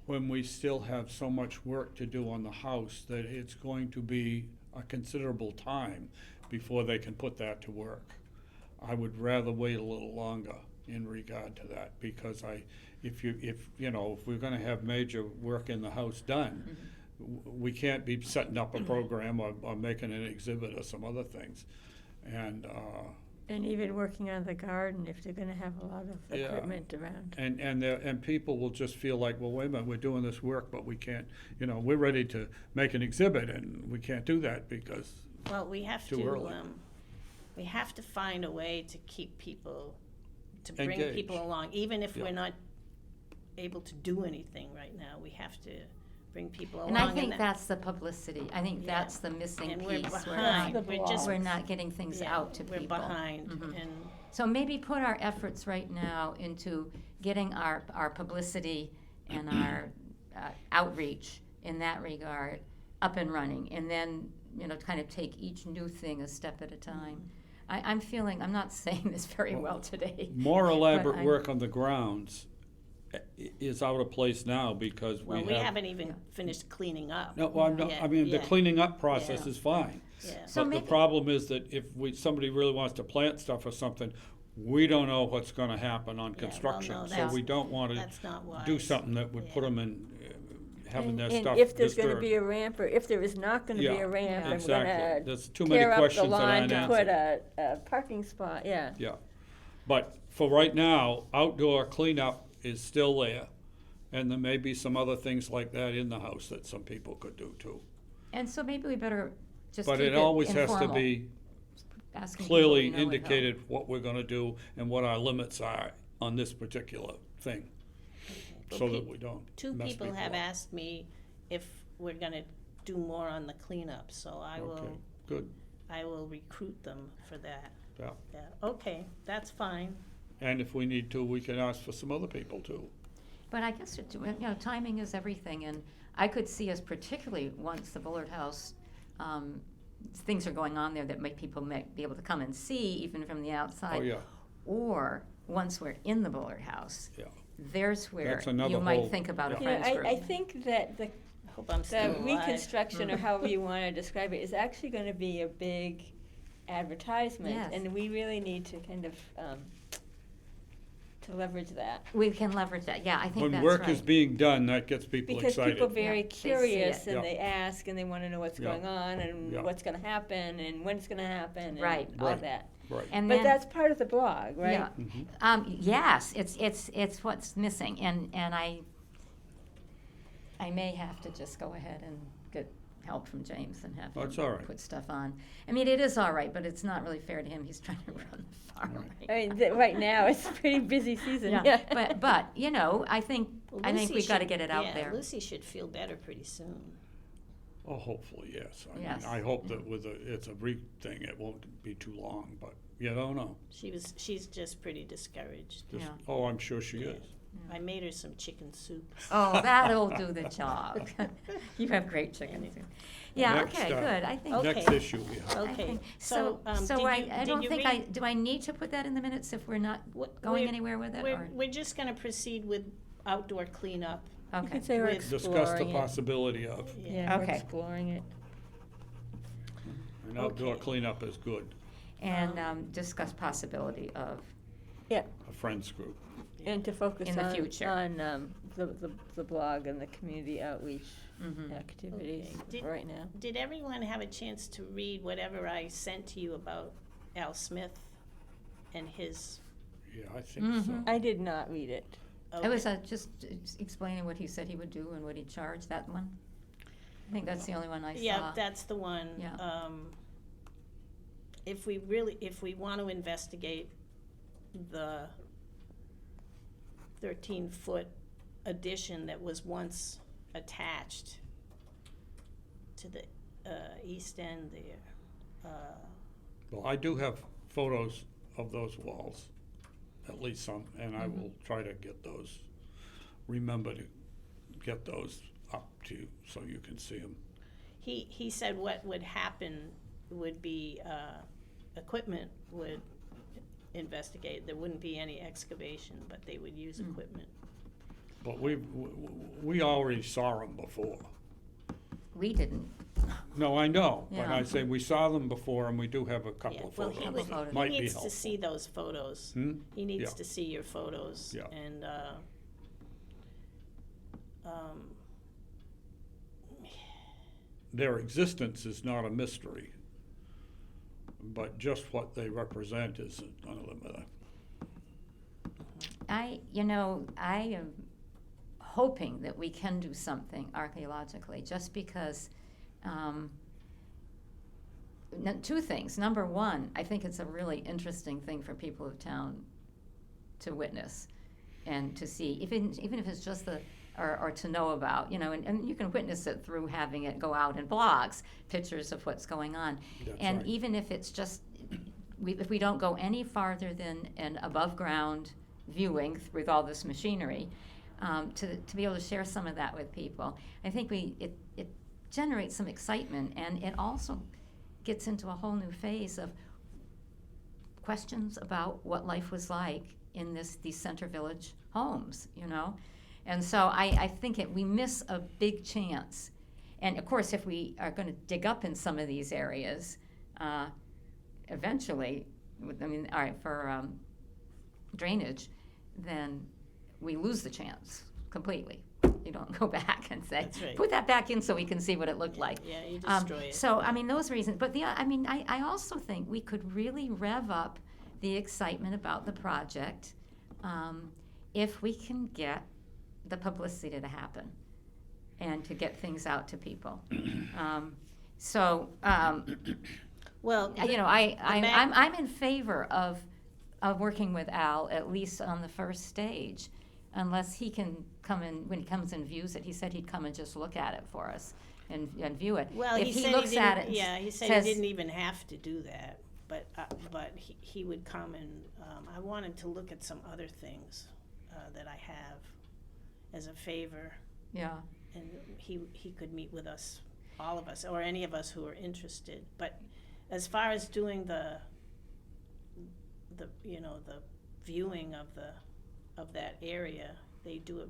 when we still have so much work to do on the house that it's going to be a considerable time before they can put that to work. I would rather wait a little longer in regard to that, because if we're gonna have major work in the house done, we can't be setting up a program or making an exhibit or some other things. And even working on the garden, if they're gonna have a lot of Yeah. equipment around. And people will just feel like, well, wait a minute, we're doing this work, but we can't, we're ready to make an exhibit, and we can't do that because, we have Too to, early. we have to find a way to keep people, to bring Engaged. people along, even if Yeah. we're not able to do anything right now. We have to bring people along. And I think that's the publicity. I think Yeah. that's the missing And we're piece. behind. We're not getting things yeah, out to people. We're behind, Mhm. and So maybe put our efforts right now into getting our publicity and our outreach in that regard up and running, and then, kind of take each new thing a step at a time. I'm not saying this very well today. more elaborate I'm- work on the grounds is out of place now because we well, have. we haven't even finished cleaning up. No, well, yet, the yet. cleaning up process Yeah. is fine. Yeah. So But the maybe- problem is that if somebody really wants to plant stuff or something, we don't know what's gonna happen on Yeah, well, construction. no, So that's- we don't wanna That's not wise. do something that would put Yeah. them in, having their And stuff if there's gonna disturbed. be a ramp, or if there is not gonna be Yeah, a ramp, Yeah. and we're Exactly. gonna There's too many tear up the questions that line aren't to put answered. a parking spot, yeah. Yeah, but for right now, outdoor cleanup is still there, and there may be some other things like that in the house that some people could do too. And so maybe we better just But keep it it always has to informal. be Asking people clearly we know at home. indicated what we're gonna do and what our limits are on this particular thing, Well, so that we don't Two mess people have up. asked me if we're gonna do more on the cleanup, so I Okay, will, good, I will recruit them for that. yeah. Yeah, okay, that's fine. And if we need to, we can ask for some other people too. But I guess, timing is everything, and I could see us particularly once the Bullard House, things are going on there that people may be able to come and see even from the outside. Oh, yeah, Or, once we're in the Bullard House, yeah. there's where That's another you might whole- think about a yeah. You know, friends group. I think that the Hope I'm still The alive. reconstruction, or however you want to describe it, is actually going to be a big advertisement, Yes. and we really need to kind of to leverage that. We can leverage that, yeah, I think When that's work is right. being done, that gets people Because excited. people are very Yeah, they see curious, it. and Yeah. they ask, and they want to know what's Yeah. going on, and Yeah. what's going to happen, and when it's going to happen, and Right. all Right. that. Right. And But then- that's part of the blog, right? Yeah. Mhm. Yes, it's what's missing, and I may have to just go ahead and get help from James and have That's him all right. put stuff on. I mean, it is all right, but it's not really fair to him, he's trying to run the farm Right. right I mean, now. right now, it's a pretty busy season. Yeah, but, I think, Well, I think Lucy we gotta should- get it out yeah, there. Lucy should feel better pretty soon. Oh, hopefully, yes. I mean, Yes. I hope that it's a thing, it won't be too long, but you don't know. She's just pretty discouraged. Just- Yeah. Oh, I'm sure she Yeah. is. I made her some chicken soup. Oh, that'll do the job. You have great chicken soup. Yeah, Next, okay, good, I think. Okay. Next issue we have. I Okay, think- so, So did I you- I did don't you think read- do I need to put that in the minutes if we're not going We're- anywhere with it, We're, or? we're just gonna proceed with outdoor cleanup. You Okay. could say we're With- Discuss the exploring it. possibility of, Yeah, we're Okay. exploring it. and outdoor Okay. cleanup is good, And discuss possibility of, Yeah, a friends group. and to focus In the on, future. on the blog and the community outreach mhm. activities Okay. Did- right now. Did everyone have a chance to read whatever I sent to you about Al Smith and his? Yeah, I think so. Mhm. I did not read it. It was Okay. just explaining what he said he would do and what he'd charge, that one? I think that's the only one I saw. Yeah, that's the one. Yeah. If we want to investigate the 13-foot addition that was once attached to the east end there, Well, I do have photos of those walls, at least some, and I will try to get those, remember to get those up to you so you can see them. he said what would happen would be equipment would investigate. There wouldn't be any excavation, but they would use equipment. But we already saw them before. We didn't. No, I know, but Yeah. I say we saw them before, and we do have a Yeah, couple of well, photos. he Couple would, photos. he Might be needs to helpful. see those photos. Hmm? He needs Yeah. to see your photos. Yeah. And, Their existence is not a mystery, but just what they represent is another. I am hoping that we can do something archaeologically, just because, two things. Number one, I think it's a really interesting thing for people of town to witness and to see, even if it's just or to know about, and you can witness it through having it go out in blogs, pictures of what's going on. That's And right. even if it's just, if we don't go any farther than an above-ground viewing with all this machinery, to be able to share some of that with people, I think it generates some excitement, and it also gets into a whole new phase of questions about what life was like in these Center Village homes, And so I think we miss a big chance. And of course, if we are going to dig up in some of these areas, eventually, I mean, all right, for drainage, then we lose the chance completely. You don't go back and say, That's right. put that back in so we can see what it looked like. Yeah, you destroy it. So, I mean, those reasons, but I also think we could really rev up the excitement about the project if we can get the publicity to happen and to get things out to people. Well, You know, I'm in favor of working with Al, at least on the first stage, unless he can come in, when he comes and views it, he said he'd come and just look at it for us and view it. well, If he said looks he at didn't, it and yeah, he said says- he didn't even have to do that, but he would come and, I wanted to look at some other things, that I have as a favor, Yeah, and he could meet with us, all of us, or any of us who are interested, but as far as doing the you know, the viewing of that area, they do it,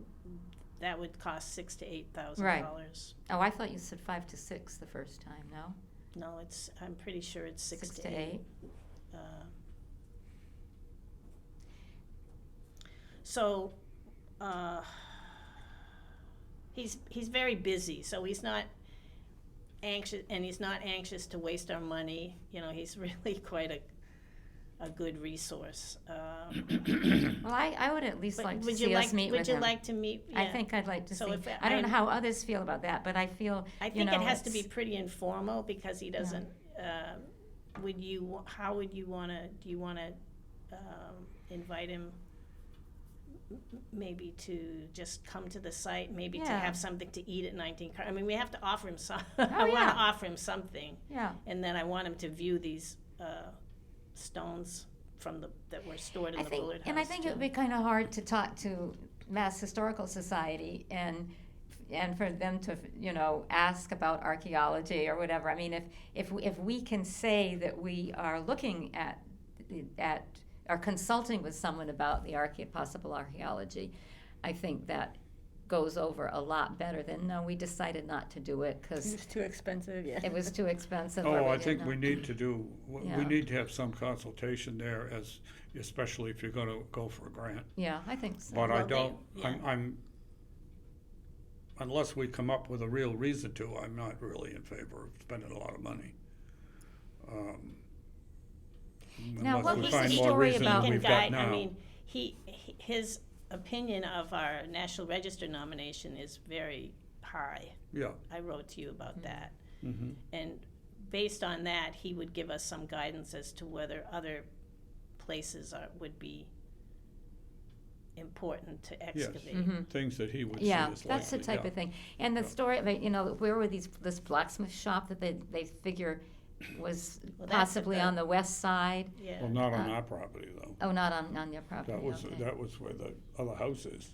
that would cost $6,000 to $8,000. oh, I thought you said 5 to 6 the first time, no? No, I'm pretty sure it's 6 to 8. 8? So, he's very busy, so he's not anxious to waste our money. You know, he's really quite a good resource. Well, I would at least But like to would you see us like, meet with would you him. like to meet? I Yeah. think I'd like to So see. if I don't know I'm- how others feel about that, but I feel, I you think know, it has to be it's- pretty informal because he doesn't, how would you wanna, do you wanna, invite him maybe to just come to the site, maybe to Yeah. have something to eat at 19 I mean, we have to offer him I Oh, wanna yeah. offer him something, yeah. and then I want him to view these, stones that were stored in the bullet house. And I think it would be kind of hard to talk to Mass Historical Society and for them to, you know, ask about archaeology or whatever. I mean, if we can say that we are looking at or consulting with someone about the possible archaeology, I think that goes over a lot better than, no, we decided not to do it because It's too expensive, yeah. it was too expensive. or Oh, we I didn't think know. we need to do, we Yeah. need to have some consultation there especially if you're gonna go for a grant. Yeah, I think so. But I Well, don't, yeah. I'm, unless we come up with a real reason to, I'm not really in favor of spending a lot of money. Now, Unless what we was the find more story reason about- than Can we've got guide, now. I mean, his opinion of our National Register nomination is very high. Yeah, I wrote to you about that. mm-hmm. And based on that, he would give us some guidance as to whether other places would be important to excavate. Mhm. Things that he would see Yeah, as that's the likely, type yeah. of thing. And the Yeah. story, you know, where were this blacksmith shop that they figure was Well, that's at possibly the- on the west side? Yeah. Well, not on Uh, our property, though. Oh, not on your property, okay. That was where the other house is,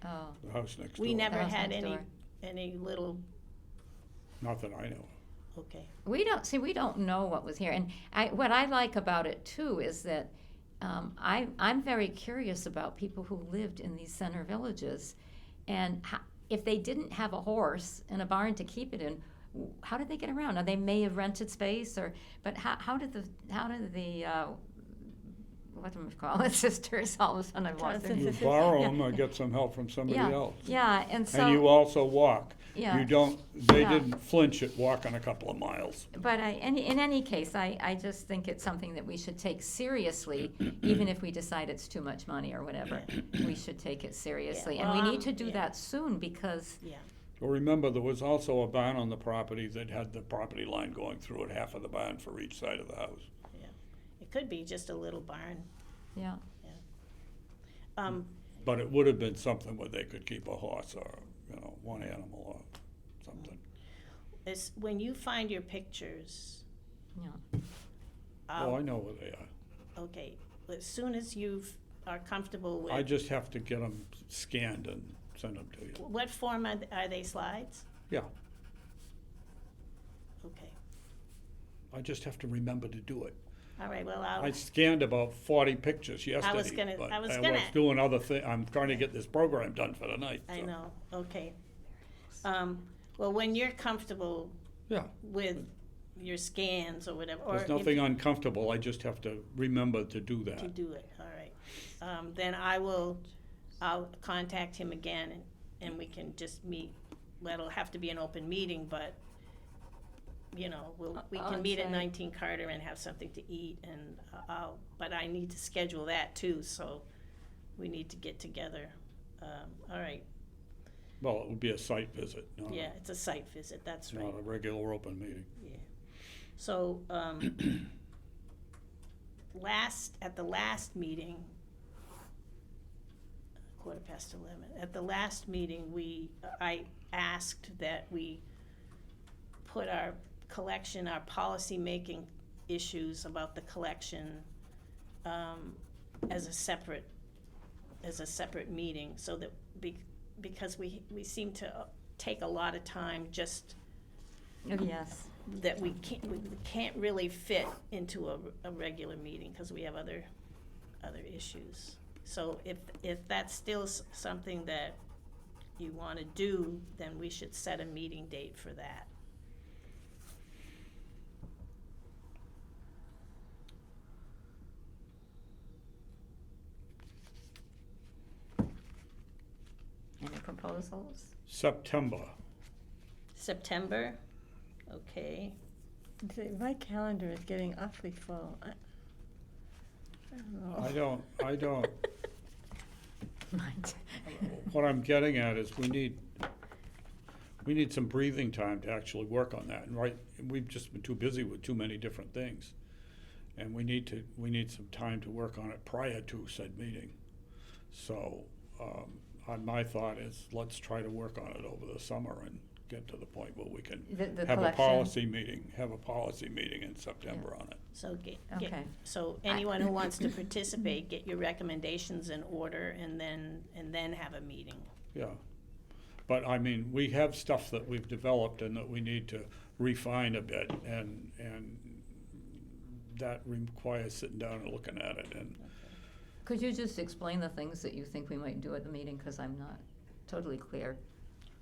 Oh, the house next door. We never That was had next door. any little, Not that I know of. okay. we don't know what was here. And what I like about it too is that I'm very curious about people who lived in these center villages. And if they didn't have a horse and a barn to keep it in, how did they get around? Now, they may have rented space, but how did the what do we call it, sisters, all of a sudden I've lost their You Yes. borrow Yeah. them or get some help from somebody else. Yeah, and so. And you also walk. Yeah. You don't, they Yeah. didn't flinch at walking a couple of miles. But in any case, I just think it's something that we should take seriously, even if we decide it's too much money or whatever. We should take it seriously. Yeah, And we well, need to do yeah. that soon because, Yeah, Well, remember, there was also a barn on the property that had the property line going through it, half of the barn for each side of the house. it could be just a little barn. yeah. But it would have been something where they could keep a horse or, one animal or something. When you find your pictures, Yeah. Oh, I know where they are. okay, as soon as you are comfortable with. I just have to get them scanned and send them to you. What form are they, slides? Yeah, Okay, I just have to remember to do it. all right, well, I scanned about 40 pictures I was yesterday, gonna- but I was I gonna- was doing other things. I'm trying to get this program done for tonight. I so. know, okay. Well, when you're comfortable Yeah, with your scans or whatever, or there's if nothing uncomfortable, I just have to remember to do to that. do it, all right. Then I'll contact him again and we can just meet. Well, it'll have to be an open meeting, but, you know, we can meet at On-site. 19 Carter and have something to eat and but I need to schedule that too, so we need to get together. All right, Well, it would be a site visit, yeah, it's a site visit, that's right. not a regular open meeting. Yeah. So, at the last meeting, 11:15, at the last meeting, I asked that we put our collection, our policy-making issues about the collection, as a separate meeting, so that, because we seem to take a lot of time just Oh, yes. that we can't really fit into a regular meeting, because we have other issues. So if that's still something that you want to do, then we should set a meeting date for that. Any proposals? September, September, okay. My calendar is getting awfully full. I don't know. I don't, Right. what I'm getting at is we need some breathing time to actually work on that, and right, we've just been too busy with too many different things. And we need some time to work on it prior to said meeting. So, my thought is, let's try to work on it over the summer and get to the point where we can The have a collection. policy meeting in September on it. So Okay. so anyone who wants to participate, get your recommendations in order, and then have a meeting. Yeah, but I mean, we have stuff that we've developed and that we need to refine a bit, and that requires sitting down and looking at it, and Could you just explain the things that you think we might do at the meeting, because I'm not totally clear.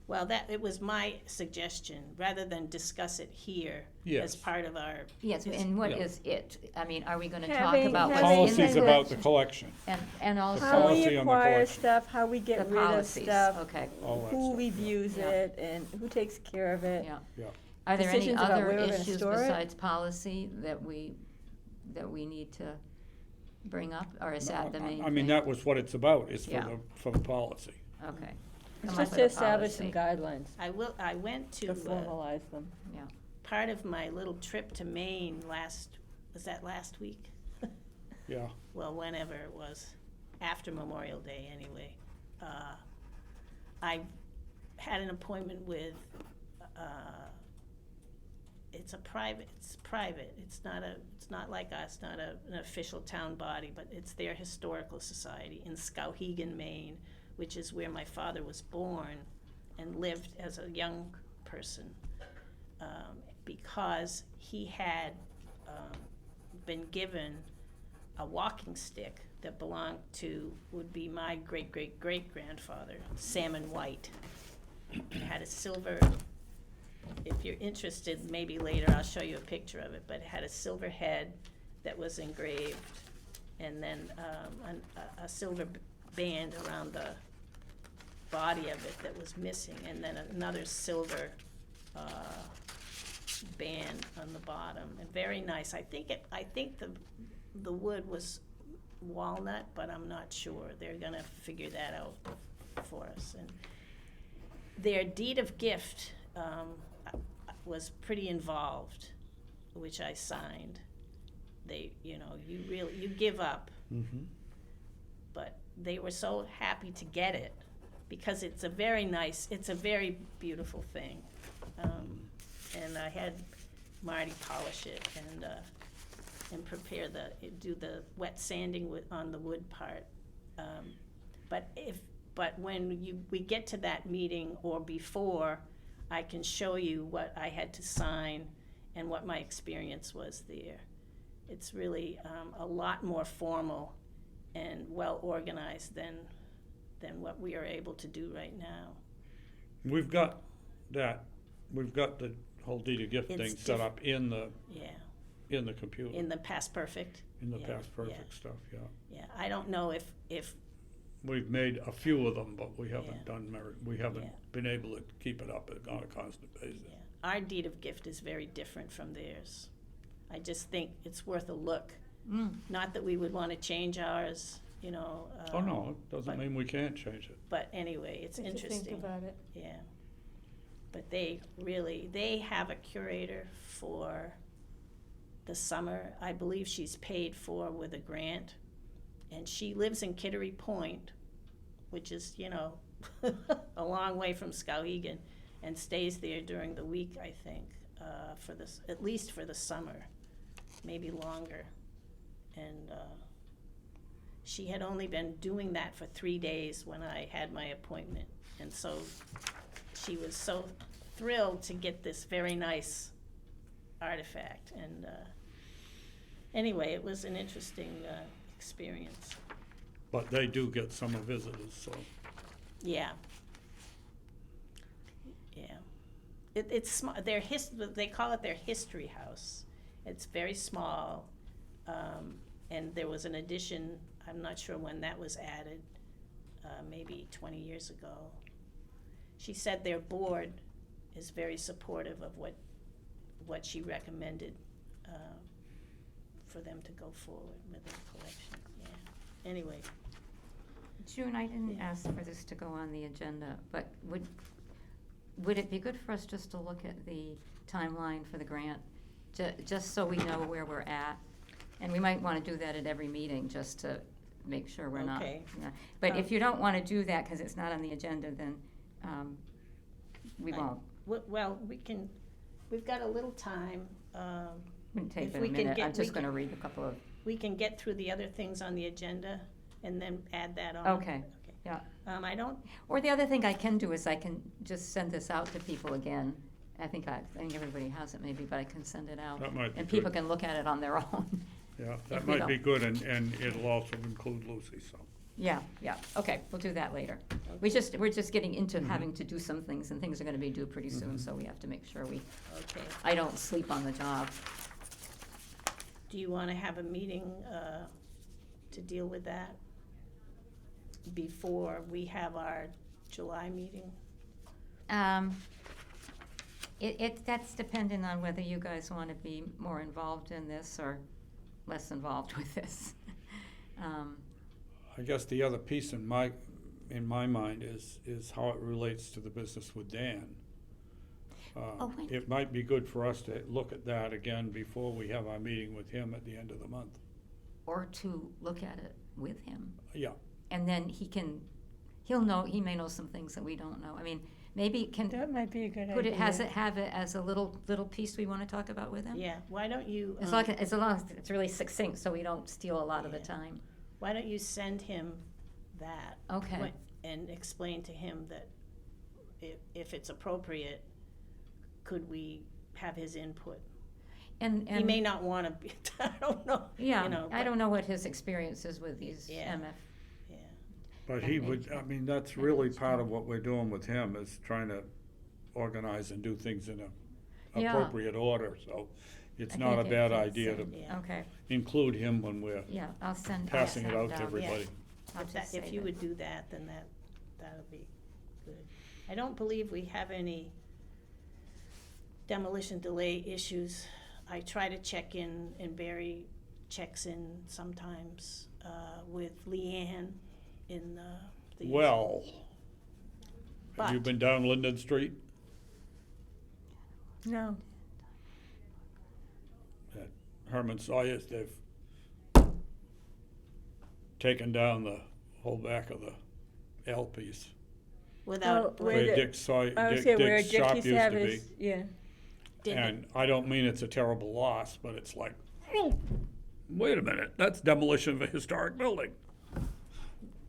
Well, it was my suggestion, rather than discuss it here as Yes. part of our. Yes, and what Yeah. is it? I mean, are we gonna talk Having- about having- what's in policies the about the collection? collection, And also. How we policy on the acquire collection. stuff, how we The get rid of policies, stuff, okay, all that who stuff. reviews Yeah. it, and who takes care of it. yeah. Yeah. Are there any Decisions about other where we're gonna issues store it? besides policy that we need to bring up, or is that the main thing? I mean, that was what it's about, is Yeah. for the policy. Okay. It's Come up just with to a establish some policy. guidelines, I went to to, formalize them. Yeah, part of my little trip to Maine was that last week? Yeah, Well, whenever it was, after Memorial Day anyway. I had an appointment with, it's private, it's not like us, not an official town body, but it's their historical society in Skowhegan, Maine, which is where my father was born and lived as a young person, because he had been given a walking stick that would be my great-great-great-grandfather, Salmon White. It had a silver, if you're interested, maybe later I'll show you a picture of it, but it had a silver head that was engraved, and then a silver band around the body of it that was missing, and then another silver band on the bottom, and very nice. I think the wood was walnut, but I'm not sure. They're gonna figure that out for us. And their deed of gift was pretty involved, which I signed. You give up, mm-hmm. but they were so happy to get it, because it's a very beautiful thing. And I had Marty polish it and do the wet sanding on the wood part. But when we get to that meeting or before, I can show you what I had to sign and what my experience was there. It's really a lot more formal and well organized than what we are able to do right now. We've got that we've got the whole deed of gift It's thing set diff- up in the Yeah, computer, in the past perfect. in the yeah, past yeah. perfect stuff, yeah. Yeah, I don't know if, We've made a few of them, but we haven't Yeah. we haven't Yeah. been able to keep it up on a constant basis. yeah, our deed of gift is very different from theirs. I just think it's worth a look. Mm. Not that we would want to change ours, you know. Oh, no, it doesn't but- mean we can't change it. But anyway, it's What do you interesting. think about it? Yeah. But they have a curator for the summer. I believe she's paid for with a grant. And she lives in Kittery Point, which is, you know, a long way from Skowhegan, and stays there during the week, I think, for this, at least for the summer, maybe longer. And she had only been doing that for 3 days when I had my appointment. And so she was so thrilled to get this very nice artifact. And anyway, it was an interesting experience. But they do get summer visitors, so. Yeah. Yeah. It's small, they call it their history house. It's very small, and there was an addition, I'm not sure when that was added, maybe 20 years ago. She said their board is very supportive of what she recommended, for them to go forward with their collection, yeah. Anyway, June, I didn't Yeah. ask for this to go on the agenda, but would it be good for us just to look at the timeline for the grant? Just so we know where we're at? And we might want to do that at every meeting, just to make sure we're not. Okay. Yeah. But if you don't want to do that, because it's not on the agenda, then we I- won't. well, we've got a little time, Wouldn't take if but a we can minute. get- I'm just we going to can- read a couple of, we can get through the other things on the agenda and then add that on. Okay. yeah. I don't, Or the other thing I can do is I can just send this out to people again. I think everybody has it maybe, but I can send it out. That might be And people good. can look at it on their own. Yeah, If that we might be don't. good, and it'll also include Lucy, so. Yeah, okay, we'll do that later. We're just getting into having to do some things, and things are gonna be due pretty soon, so we have to make sure okay. I don't sleep on the job. Do you want to have a meeting to deal with that before we have our July meeting? That's dependent on whether you guys wanna be more involved in this or less involved with this. I guess the other piece in my mind is how it relates to the business with Dan. Oh, wait. It might be good for us to look at that again before we have our meeting with him at the end of the month. Or to look at it with him. Yeah, And then he may know some things that we don't know. I mean, maybe That might be a good idea. could it have it as a little piece we wanna talk about with him? Yeah, why don't you, As long as it's really succinct, so we don't steal a lot of the Yeah. time. why don't you send him that? Okay. And explain to him that if it's appropriate, could we have his input? And He may not want to be, I don't know. yeah, you know, I but- don't know what his experience is with these Yeah. MF. Yeah, but And he would, maybe- I mean, that's really part of what we're doing with him, is trying to organize and do things in a Yeah. appropriate order, so it's I not a think it bad fits idea to in. yeah. Okay, include him when we're yeah, I'll send. passing it I'll out send to everybody. I'll If just that, if say you that. would do that, then that'll be good. I don't believe we have any demolition delay issues. I try to check in, and Barry checks in sometimes, with Leanne in, the. Well, have you But- been down Linden Street? No. At Herman Sawyer's, they've taken down the whole back of the L piece. Without, Oh, Where Where the- Dick I was saying where Dick's Dick shop used used to have to be. his, yeah. did And I don't mean it's a terrible loss, but it's like, oh, wait a minute, that's demolition of a historic building.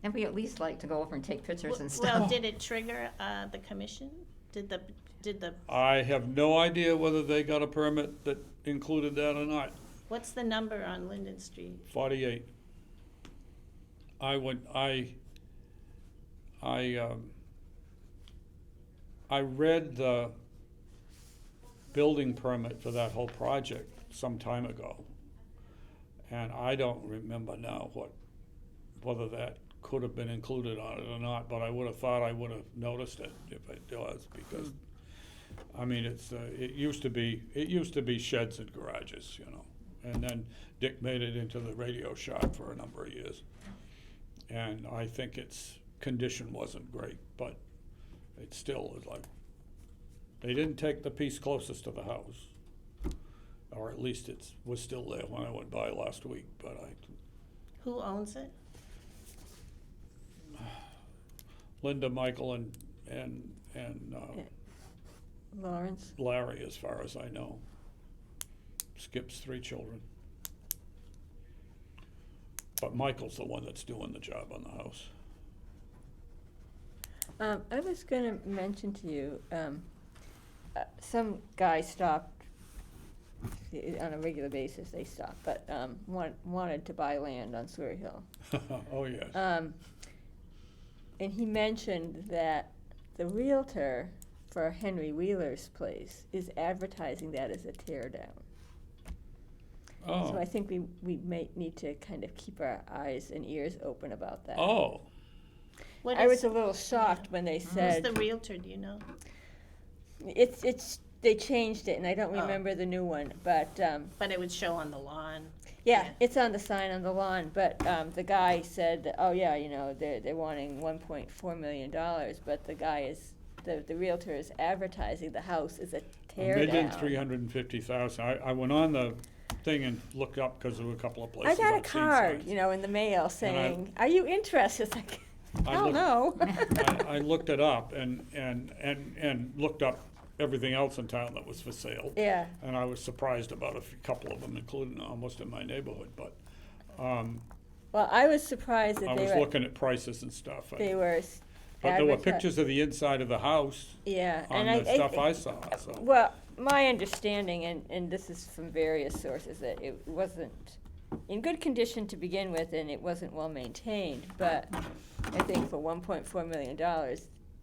And we at least like to go over and take pictures and well, stuff. did it trigger, the commission? Did the, I have no idea whether they got a permit that included that or not. what's the number on Linden Street? 48. I read the building permit for that whole project some time ago. And I don't remember now whether that could have been included on it or not, but I would have thought I would have noticed it if it was, because, I mean, it used to be sheds and garages, you know. And then Dick made it into the radio shop for a number of years. And I think its condition wasn't great, but it still was like, they didn't take the piece closest to the house. Or at least it was still there when I went by last week, but Who owns it? Linda, Michael, and Lawrence? Larry, as far as I know. Skip's 3 children. But Michael's the one that's doing the job on the house. I was gonna mention to you, some guy stopped, on a regular basis they stop, but wanted to buy land on Swear Hill. Oh, yes. And he mentioned that the realtor for Henry Wheeler's place is advertising that as a tear down. So I Oh, think we may need to kind of keep our eyes and ears open about that. oh, What I is- was a little shocked when they Who's said, the realtor, do you know? they changed it, and I don't Oh. remember the new one, but, But it would show on the lawn. yeah, Yeah. it's on the sign on the lawn, but, the guy said, that, oh, yeah, you know, they're wanting $1.4 million, but the guy is, the realtor is advertising the house as a tear down. $1,350,000. I went on the thing and looked up, because there were a couple of I places got a I'd seen card, signs. you know, in the mail saying, are you interested? It's like, I hell looked- no. I looked it up and looked up everything else in town that was for sale. Yeah, And I was surprised about a couple of them, including almost in my neighborhood, but, well, I was surprised I that they was were, looking at prices and stuff. they were But there were adverti- pictures of the inside of the house Yeah, on and the stuff I saw, so. Well, my understanding, and this is from various sources, that it wasn't in good condition to begin with, and it wasn't well maintained, but I think for $1.4 million,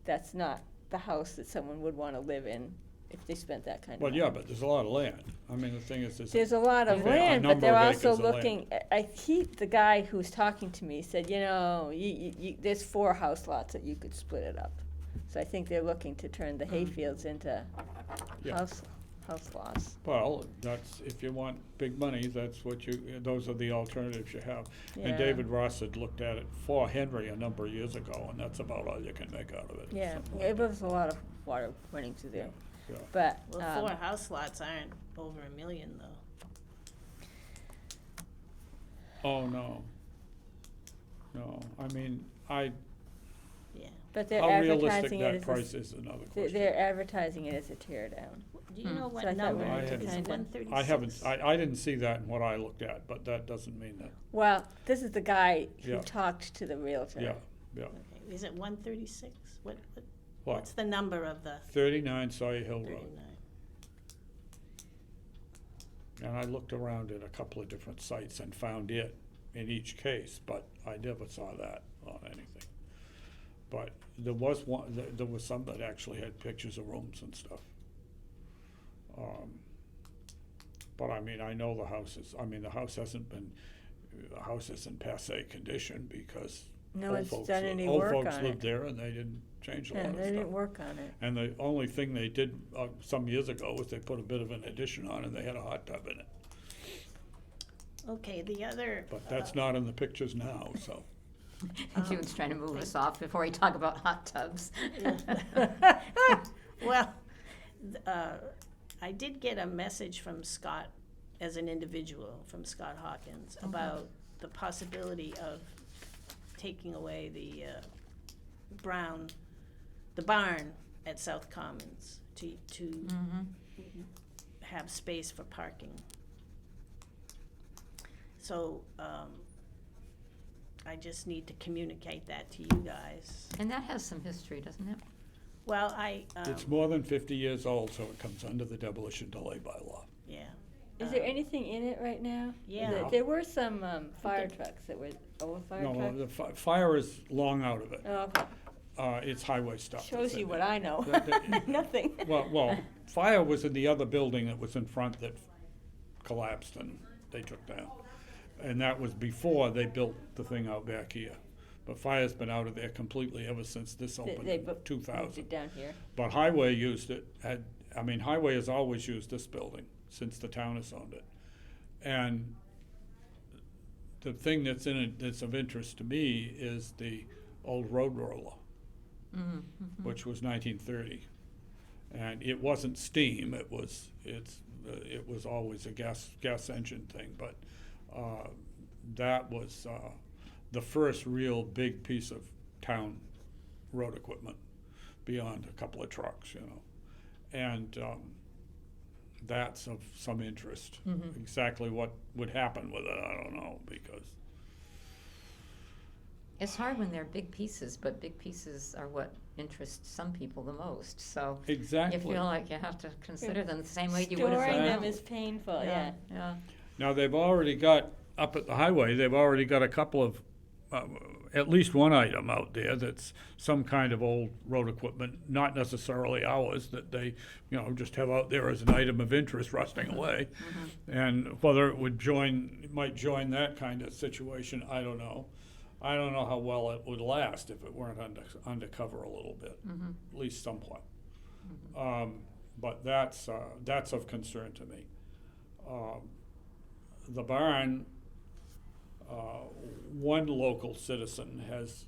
that's not the house that someone would wanna live in if they spent that kind of Well, money. yeah, but there's a lot of land. I mean, the thing is, There's a lot of Yeah, a land, but number they're of also acres of land. looking, the guy who was talking to me said, you know, there's 4 house lots that you could split it up. So I think they're looking to turn the hayfields into Yeah. house lots. Well, that's, if you want big money, those are the alternatives you have. Yeah. And David Ross had looked at it for Henry a number of years ago, and that's about all you can make out of it. Yeah, something it like was a lot of water running through there, that. Yeah. but, Well, 4 house lots aren't over $1 million, though. Oh, no. No, I mean, Yeah. but they're how realistic advertising it that as, price is another question. they're advertising it as a tear down. Do you know So what I thought number? we Is had it kinda- 136? I haven't, I didn't see that in what I looked at, but that doesn't mean that, Well, this is the guy who Yeah. talked to the realtor. yeah, yeah. Okay, is it 136? What? What's the number of the 39 Sawyer Hill Road. 39? And I looked around at a couple of different sites and found it in each case, but I never saw that on anything. But there was there was some that actually had pictures of rooms and stuff. But I mean, I know the house isn't passe condition, because No old one's folks done li- any old work folks on lived it. there and they didn't change a lot Yeah, of they stuff. didn't work on it. And the only thing they did some years ago was they put a bit of an addition on, and they had a hot tub in it. Okay, the other. But that's not in the pictures now, so. Jude's trying to move us off before we talk about hot tubs. Well, I did get a message from Scott, as an individual, from Scott Hawkins, about the possibility of taking away the barn at South Commons to have space for parking. So, I just need to communicate that to you guys. And that has some history, doesn't it? Well, It's more than 50 years old, so it comes under the demolition delay bylaw. yeah. Is there anything in it right now? Yeah. There were some fire trucks that were old fire No, trucks. the fire is long out of it. Oh, okay. It's highway stuff. Shows that's in you what there. I know. That- Nothing. Well, fire was in the other building that was in front that collapsed and they took down. And that was before they built the thing out back here. But fire's been out of there completely ever since this opened They in moved 2000. it down here. But highway used it, highway has always used this building since the town has owned it. And the thing that's in it that's of interest to me is the old road roller, which was 1930. And it wasn't steam, it was always a gas engine thing, but that was the first real big piece of town road equipment beyond a couple of trucks, you know. And that's of some interest. Exactly what would happen with it, I don't know, because It's hard when they're big pieces, but big pieces are what interest some people the most, so you exactly. feel like you have to consider them the same way you would have. Storing them Right. is painful, yeah. Yeah. Now, they've already got, up at the highway, they've already got a couple of, at least one item out there that's some kind of old road equipment, not necessarily ours, that they, just have out there as an item of interest rusting away. And whether it might join that kind of situation, I don't know. I don't know how well it would last if it weren't undercover a little bit, at least somewhat. But that's of concern to me. The barn, one local citizen has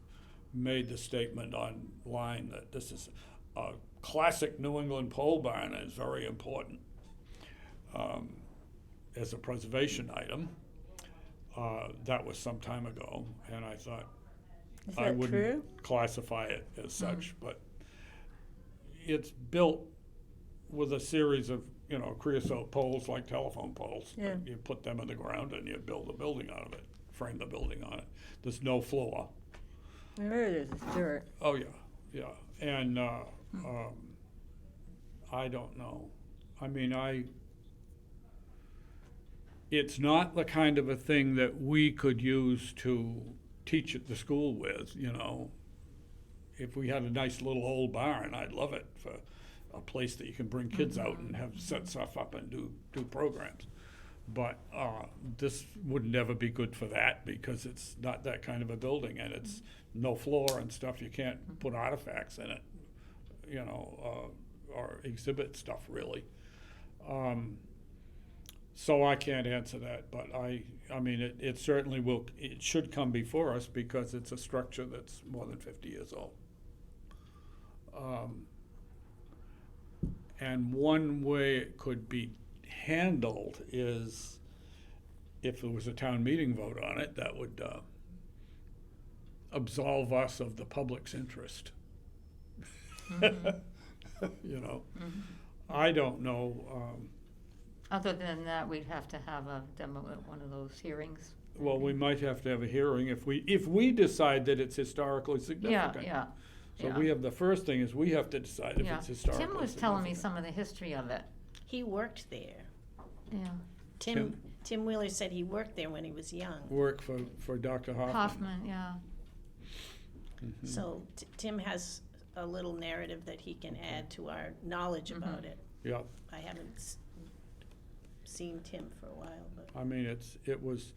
made the statement online that this is a classic New England pole barn and is very important as a preservation item. That was some time ago, and I thought Is I that wouldn't true? classify it as such, but it's built with a series of, creosote poles like telephone poles. Yeah. You put them in the ground and you build a building out of it, frame the building on it. There's no floor. I heard there's dirt. Oh, yeah. And I don't know. I mean, it's not the kind of a thing that we could use to teach at the school with, If we had a nice little old barn, I'd love it for a place that you can bring kids out and have set stuff up and do programs. But this would never be good for that because it's not that kind of a building and it's no floor and stuff. You can't put artifacts in it, or exhibit stuff really. So I can't answer that, but I mean, it certainly it should come before us because it's a structure that's more than 50 years old. And one way it could be handled is if there was a town meeting vote on it, that would absolve us of the public's interest. I don't know. Other than that, we'd have to have a demo, one of those hearings. Well, we might have to have a hearing if we decide that it's historically significant. Yeah. So we have, the first thing is we have to decide if Yeah. it's historically Tim was significant. telling me some of the history of it. He worked there. Yeah. Tim Wheeler said he worked there when he was young. Work for Dr. Hoffman. Hoffman, yeah. Mhm. So Tim has a little narrative that he can add to our knowledge about it. Yeah, I haven't seen Tim for a while, but I mean, it was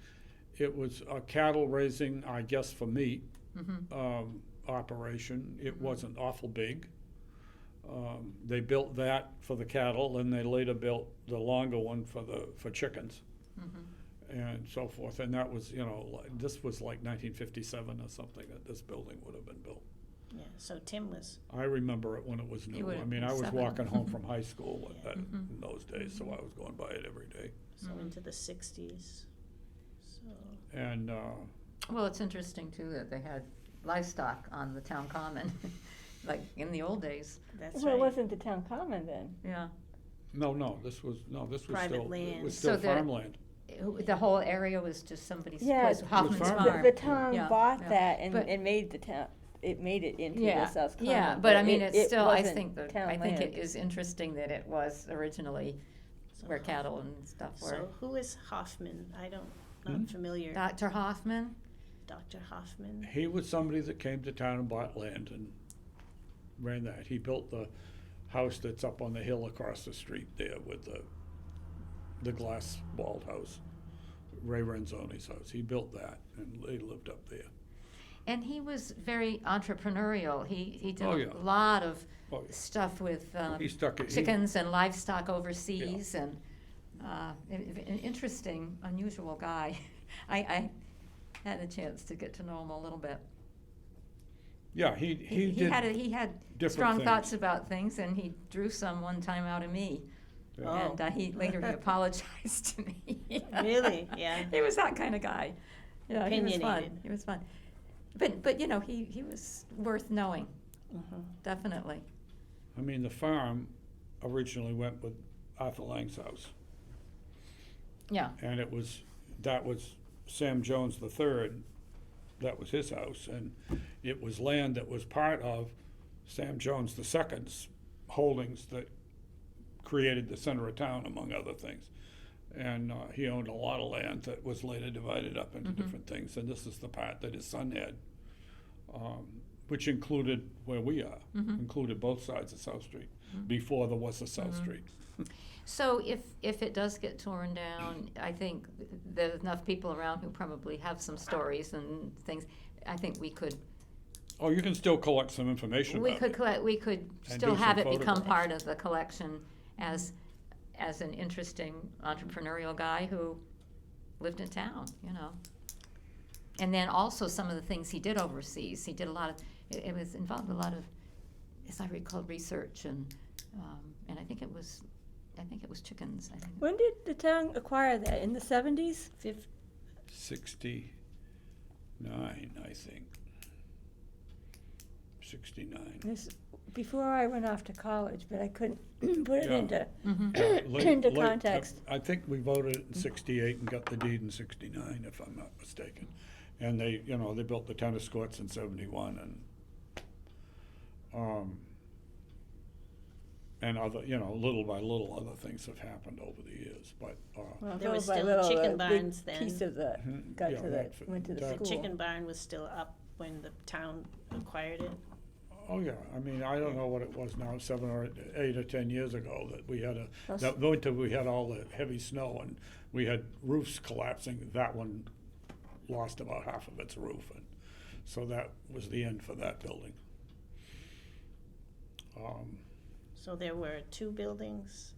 a cattle raising, I guess, for meat, operation. It wasn't awful big. They built that for the cattle, and they later built the longer one for chickens, and so forth. And that was, this was like 1957 or something that this building would have been built. yeah, so Tim was, I remember it when it was new. would I have mean, been I was 7. walking home from high school Yeah. in those days, so I was going by it every day. so into the 60s. So, And Well, it's interesting too that they had livestock on the town common, like in the old days. that's Well, it right. wasn't the town common then. Yeah. this was Private still, it land. was So still the- farmland. The whole area was just somebody's, Yeah, was Hoffman's farm. farm. The town Yeah, bought yeah. that and, But- and made the town, it made it into Yeah, the South Common. yeah, but I mean, it it's still, I wasn't think, town I think it land. is interesting that it was originally So where Hoff- cattle and stuff were. So who is Hoffman? Not Hmm? familiar. Dr. Hoffman? Dr. Hoffman? He was somebody that came to town and bought land and ran that. He built the house that's up on the hill across the street there with the glass walled house. Ray Renzoni's house. He built that, and they lived up there. And he was very entrepreneurial. He did Oh, yeah. a lot of Oh, yeah. stuff with He stuck it. chickens and livestock overseas, and an interesting, unusual guy. I had a chance to get to know him a little bit. Yeah, he did He had different strong things. thoughts about things, and he drew some one time out of me. Yeah. Oh. And he later apologized to me. Really? Yeah. He was that kind of guy. Yeah, he was fun. Opinionated. He was fun. But you know, he was worth knowing, Mhm. definitely. I mean, the farm originally went with Arthur Lang's house, Yeah. and that was Sam Jones III. That was his house, and it was land that was part of Sam Jones II's holdings that created the center of town, among other things. And he owned a lot of land that was later divided up into different things, and this is the part that his son had, which included where we are, included both sides of South Street, before there was a South Street. So if it does get torn down, I think there's enough people around who probably have some stories and things. I think we could Oh, you can still collect some information about it. we could And still do have some it become photographs. part of the collection as an interesting entrepreneurial guy who lived in town, you know. And then also some of the things he did overseas. He did a lot of, it was involved a lot of, as I recall, research and I think it was chickens. I think. When did the town acquire that? In the 70s? 69, I think. 69. This, before I went off to college, but I couldn't put it Yeah. into Late- into late- context. I think we voted in 68 and got the deed in 69, if I'm not mistaken. And they built the tennis courts in 71 and other, little by little, other things have happened over the years, but, Well, There was little by still little, chicken a big barns then. piece of the, got yeah, to that- went to the that- The school. chicken barn was still up when the town acquired it. oh, yeah, I mean, I don't know what it was now, 7 or 8 or 10 years ago, that we had That's- that winter we had all the heavy snow and we had roofs collapsing. That one lost about half of its roof, and so that was the end for that building. So there were 2 buildings?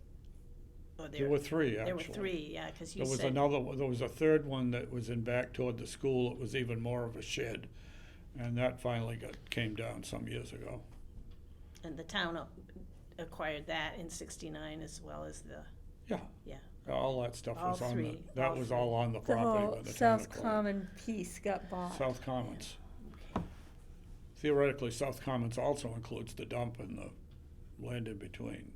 Or There were 3, actually. There were 3, yeah, because you There was said. another one, there was a third one that was in back toward the school. It was even more of a shed, and that finally came down some years ago. And the town acquired that in 69 as well as the, Yeah, yeah. all that stuff All was on three, that all was three. all on the The property whole when the town South acquired. Common piece got bought. South Commons. Theoretically, South Commons also includes the dump and the land in between.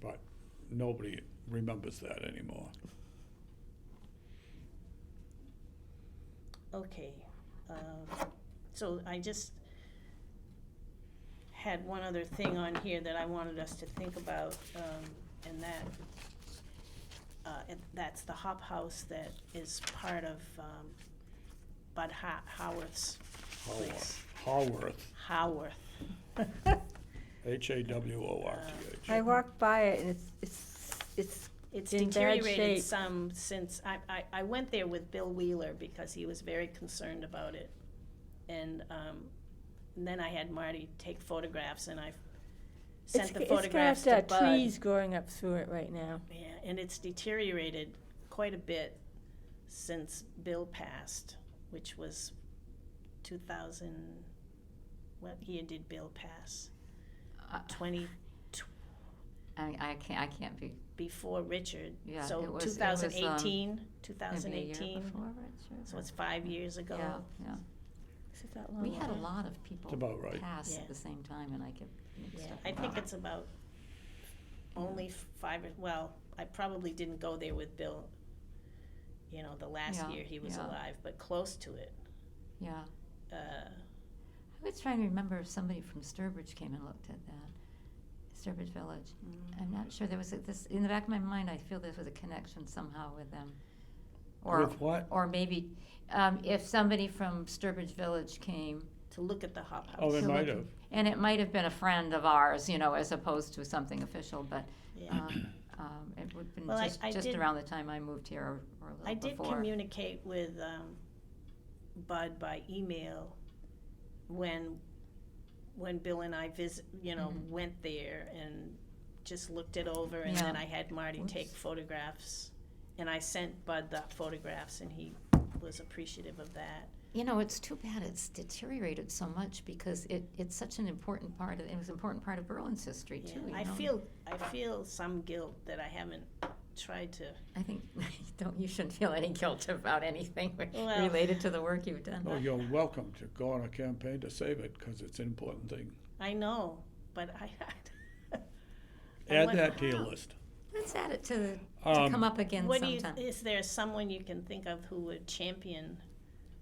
But nobody remembers that anymore. Okay, so I just had one other thing on here that I wanted us to think about, and that's the Hop House that is part of, Bud Howarth's place. Haworth, Haworth. Haworth. I walked by it and it's It's in bad deteriorated shape. some since, I went there with Bill Wheeler because he was very concerned about it. And then I had Marty take photographs and I sent the photographs to It's got Bud. trees growing up through it right now. Yeah, and it's deteriorated quite a bit since Bill passed, which was 2000, what year did Bill pass? 20, I can't be. before Richard. Yeah, it So was, 2018, maybe a year 2018. before Richard. So it's 5 years ago. Yeah. Is it that long? We had a ago? lot of people That's about right. pass Yeah. at the same time, and I get mixed Yeah, up I think about it's about only 5 or, well, I probably didn't go there with Bill, the last Yeah, year he was yeah. alive, but close to it. Yeah. Uh, I was trying to remember if somebody from Sturbridge came and looked at that. Sturbridge Village. I'm not sure. There was this in the back of my mind. I feel there was a connection somehow with them. Or With what? Or maybe if somebody from Sturbridge Village came to look at the hop house. Oh, they To might look- have. And it might have been a friend of ours, you know, as opposed to something official, but Yeah. it would have been Well, just did- around the time I moved here or a I little did before. communicate with Bud by email when Bill and I Mhm. went there and just looked it over, and then Yeah. I had Marty take Whoops. photographs, and I sent Bud the photographs, and he was appreciative of that. You know, it's too bad it's deteriorated so much because it's such an important part of, it was an important part of Berlin's history Yeah, too, you I know? feel some guilt that I haven't tried to. I think, you shouldn't feel any guilt about anything Well- related to the work you've done. Oh, you're welcome to go on a campaign to save it, because it's an important thing. I know, but I Add went, that to your "Wow." list. Let's add it to Um, come up again What do you? sometime. Is there someone you can think of who would champion?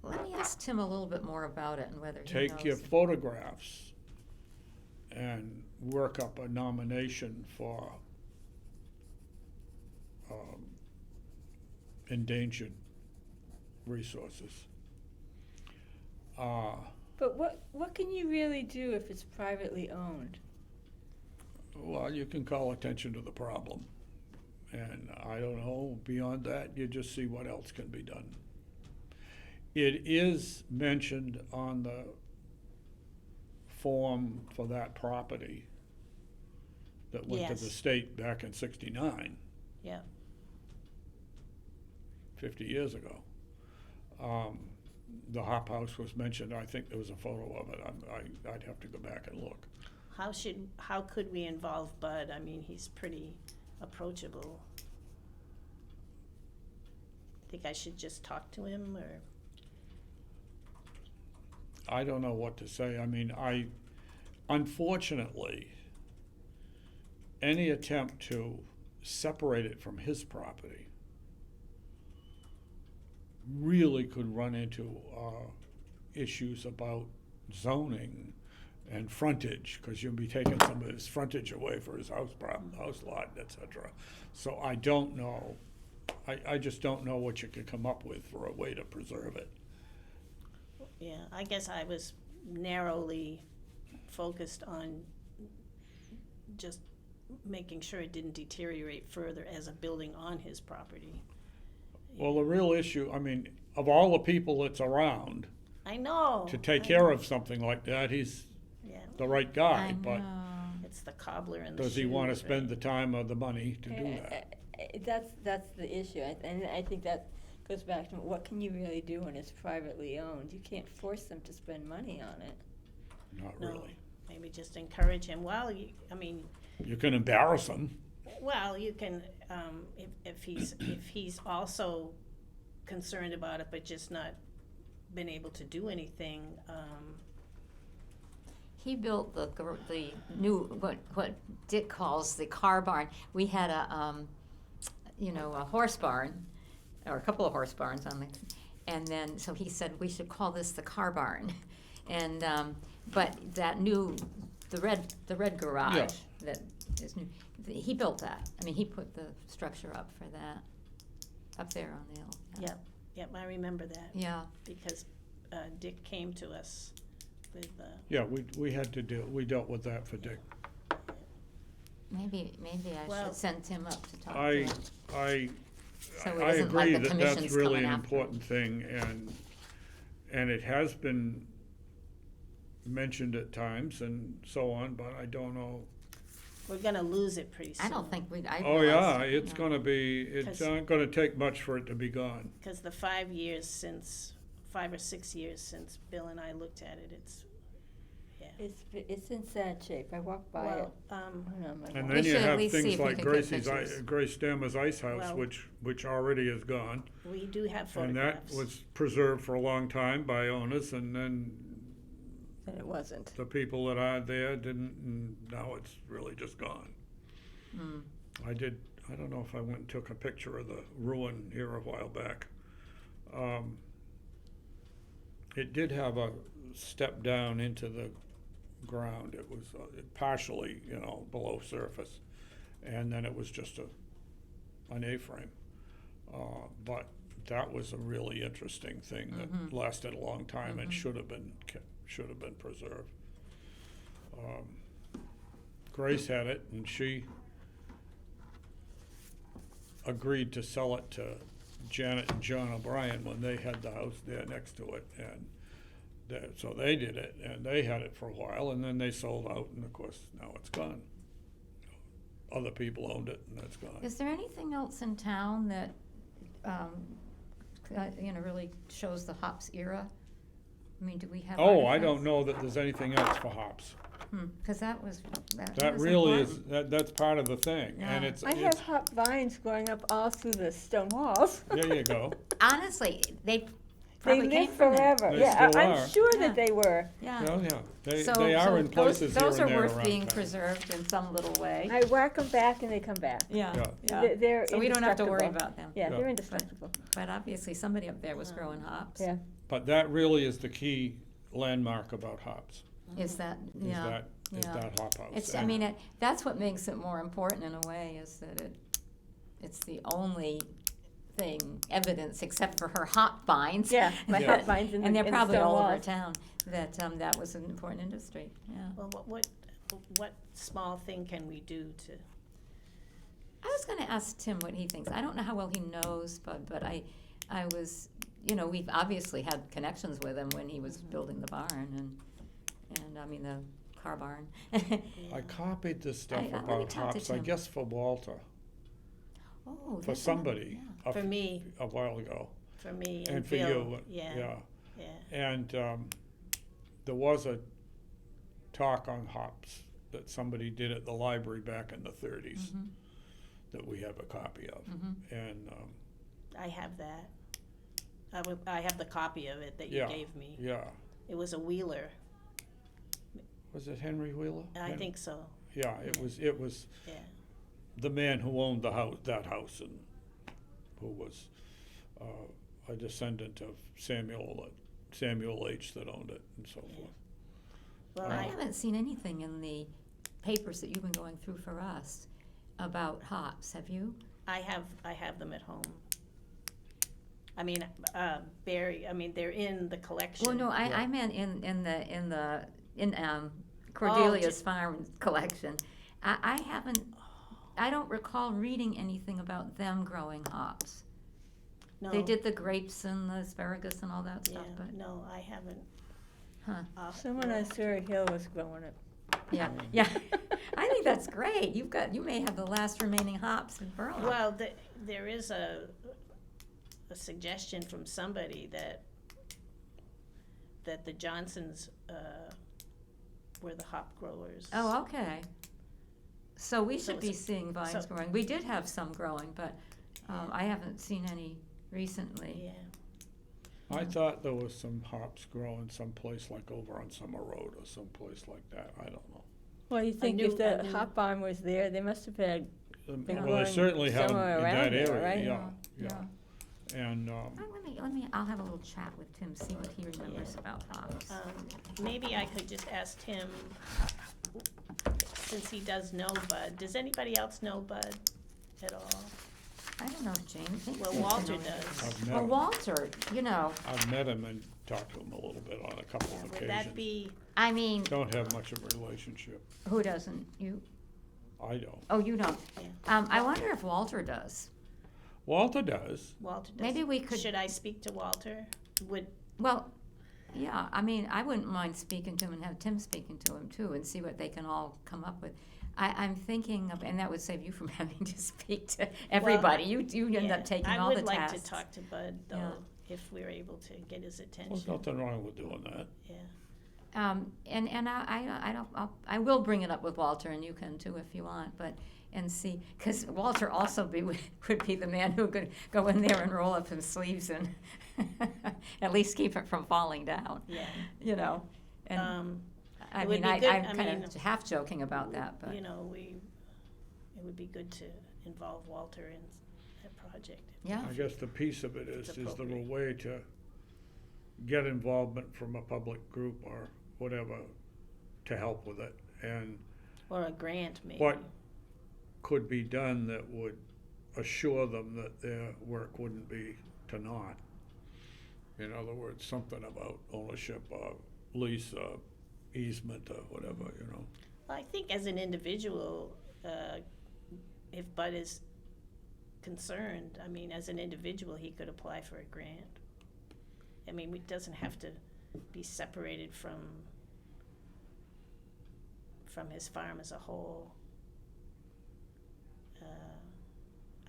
Let me ask Tim a little bit more about it and whether he knows. Take your photographs and work up a nomination for endangered resources. But what can you really do if it's privately owned? Well, you can call attention to the problem. And I don't know, beyond that, you just see what else can be done. It is mentioned on the form for that property that went to the Yes. state back in '69, Yeah. 50 years ago. The hop house was mentioned, I think there was a photo of it, I'd have to go back and look. How could we involve Bud? I mean, he's pretty approachable. Think I should just talk to him, or? I don't know what to say. I mean, unfortunately, any attempt to separate it from his property really could run into issues about zoning and frontage, because you'll be taking some of his frontage away for his house lot, et cetera. So I don't know. I just don't know what you could come up with for a way to preserve it. Yeah, I guess I was narrowly focused on just making sure it didn't deteriorate further as a building on his property. Well, the real issue, I mean, of all the people that's around I know. to take I care know. of something like that, he's Yeah, the right guy, I but know. it's the cobbler and the does he want to shoes, spend the right? time or the money to do that? That's the issue, and I think that goes back to what can you really do when it's privately owned? You can't force them to spend money on it. Not No. really. Maybe just encourage him. Well, You can embarrass him. well, you can, if he's also concerned about it, but just not been able to do anything, He built the new, what Dick calls the car barn. We had a horse barn, or a couple of horse barns on the, and then, so he said, we should call this the car barn. And, but that the red garage Yeah. that is new, he built that. I mean, he put the structure up for that, up there on the hill. yep, I remember that, Yeah, because Dick came to us with, Yeah, we dealt with that for Dick. maybe I Well- should send Tim up to talk to I, him. I, So it I isn't like agree the that commission's that's really coming an after. important thing, and it has been mentioned at times and so on, but I don't know. we're gonna lose it pretty soon. I don't think I Oh, yeah, realized, it's yeah. gonna be, it's 'Cause- not gonna take much for it to be gone. Because the 5 or 6 years since Bill and I looked at it, It's in sad shape. I walked by it. well, on my And walk. then We you should at have least see things if we like can get pictures. Grace Stammer's Ice House, Well- which already is gone. we do have And that photographs. was preserved for a long time by owners, and then And it wasn't. the people that are there didn't, and now it's really just gone. Mm. I don't know if I went and took a picture of the ruin here a while back. It did have a step down into the ground. It was partially, below surface. And then it was just an A-frame. But that was a really interesting thing that lasted a long time and should have been should have been preserved. Grace had it, and she agreed to sell it to Janet and John O'Brien when they had the house there next to it, and so they did it, and they had it for a while, and then they sold out, and of course, now it's gone. Other people owned it, and it's gone. Is there anything else in town that, really shows the hops era? I mean, do we have? Oh, I artifacts? don't know that there's anything else for hops. Because that was That was really important. is, that's part of the thing, and Yeah. it's, I have hop vines going up all through the stone walls. there you go. Honestly, they They probably came live from it. forever. They Yeah, still I'm are. sure Yeah. that they were. Yeah. Well, yeah, they So- are so in places here those and there are worth around being town. preserved in some little way. I whack them back and they come back. Yeah, Yeah. yeah. They're So we don't have to worry indestructible. about them. Yeah, Yeah. they're indestructible. But obviously, somebody up there was growing hops. Yeah. But that really is the key landmark about hops, Is that, is yeah. that hop house. It's, I And- mean, that's what makes it more important in a way, is that it's the only thing, evidence, except for her hop vines. Yeah, my Yeah. hop vines in the And they're in the probably stone all over walls. town, that, that was an important industry, yeah. Well, what small thing can we do to, I was gonna ask Tim what he thinks. I don't know how well he knows, but I was, we've obviously had connections with him when he was building the barn and I mean, the car barn. I copied this stuff let me about talk to hops, I Tim. guess for Walter, Oh, for that's somebody yeah. for me, a while ago. for me And and for Bill, you, yeah. And there was a talk on hops that somebody did at the library back in the 30s Mhm. that we have a copy of. Mhm. And, I have that. I have the copy of it that you Yeah. gave me. yeah, It was a Wheeler, was it Henry Wheeler? I think so, Yeah, it was yeah. the man who owned that house, and who was a descendant of Samuel H. that owned it, and so forth. Well, I I, haven't seen anything in the papers that you've been going through for us about hops, have you? I have them at home. I mean, they're in the collection. Well, no, Yeah. I meant in Cordelia's farm collection. I don't recall reading anything about them growing hops. No, They did the grapes and the asparagus and all that yeah, stuff, but, no, I haven't. huh, Someone on Surrey Hill was growing it. yeah, yeah. I think that's great. You may have the last remaining hops in Berlin. Well, there is a suggestion from somebody that the Johnsons were the hop growers. Oh, okay. So we So should be it's- seeing vines so- growing. We did have some growing, but Yeah. I haven't seen any recently. Yeah, I thought there was some hops growing someplace like over on Summer Road or someplace like that, I don't know. Well, you think knew- if the I knew- hop barn was there, they must have had, Been Well, they growing certainly have 'em somewhere in around that there, area, right? yeah. And, Let me, I'll have a little chat with Tim, see what he remembers about hops. maybe I could just ask Tim, since he does know Bud, does anybody else know Bud at all? I don't know if James. maybe Well, James Walter knows. does. I've met Well, him. Walter, I've met him and talked to him a little bit on a couple of Would occasions. that be, I mean, Don't have much of a relationship, who doesn't? You? I don't. Oh, you don't. Yeah. I wonder if Walter does. Walter does, Walter does? Maybe we could- Should I speak to Walter? Well, yeah, I mean, I wouldn't mind speaking to him and have Tim speaking to him too and see what they can all come up with. I'm thinking of, and that would save you from having to speak to everybody. You end yeah, up taking all the tasks. I would like to talk to Bud, Yeah. though, if we're able to get his there's attention, nothing wrong with doing that. yeah. And I will bring it up with Walter, and you can too if you want, and see, because Walter also would be the man who could go in there and roll up his sleeves and at least keep it from falling down, Yeah. you know? And I it would mean, be I'm good- I kind mean, of half joking about that, but. You know, it would be good to involve Walter in that project. Yeah. I guess the piece of it It's is there a appropriate. way to get involvement from a public group or whatever to help with it? And Or a grant, maybe. what could be done that would assure them that their work wouldn't be to naught? In other words, something about ownership of lease, easement or whatever, you know. Well, I think as an individual, if Bud is concerned, I mean, as an individual, he could apply for a grant. I mean, it doesn't have to be separated from his farm as a whole.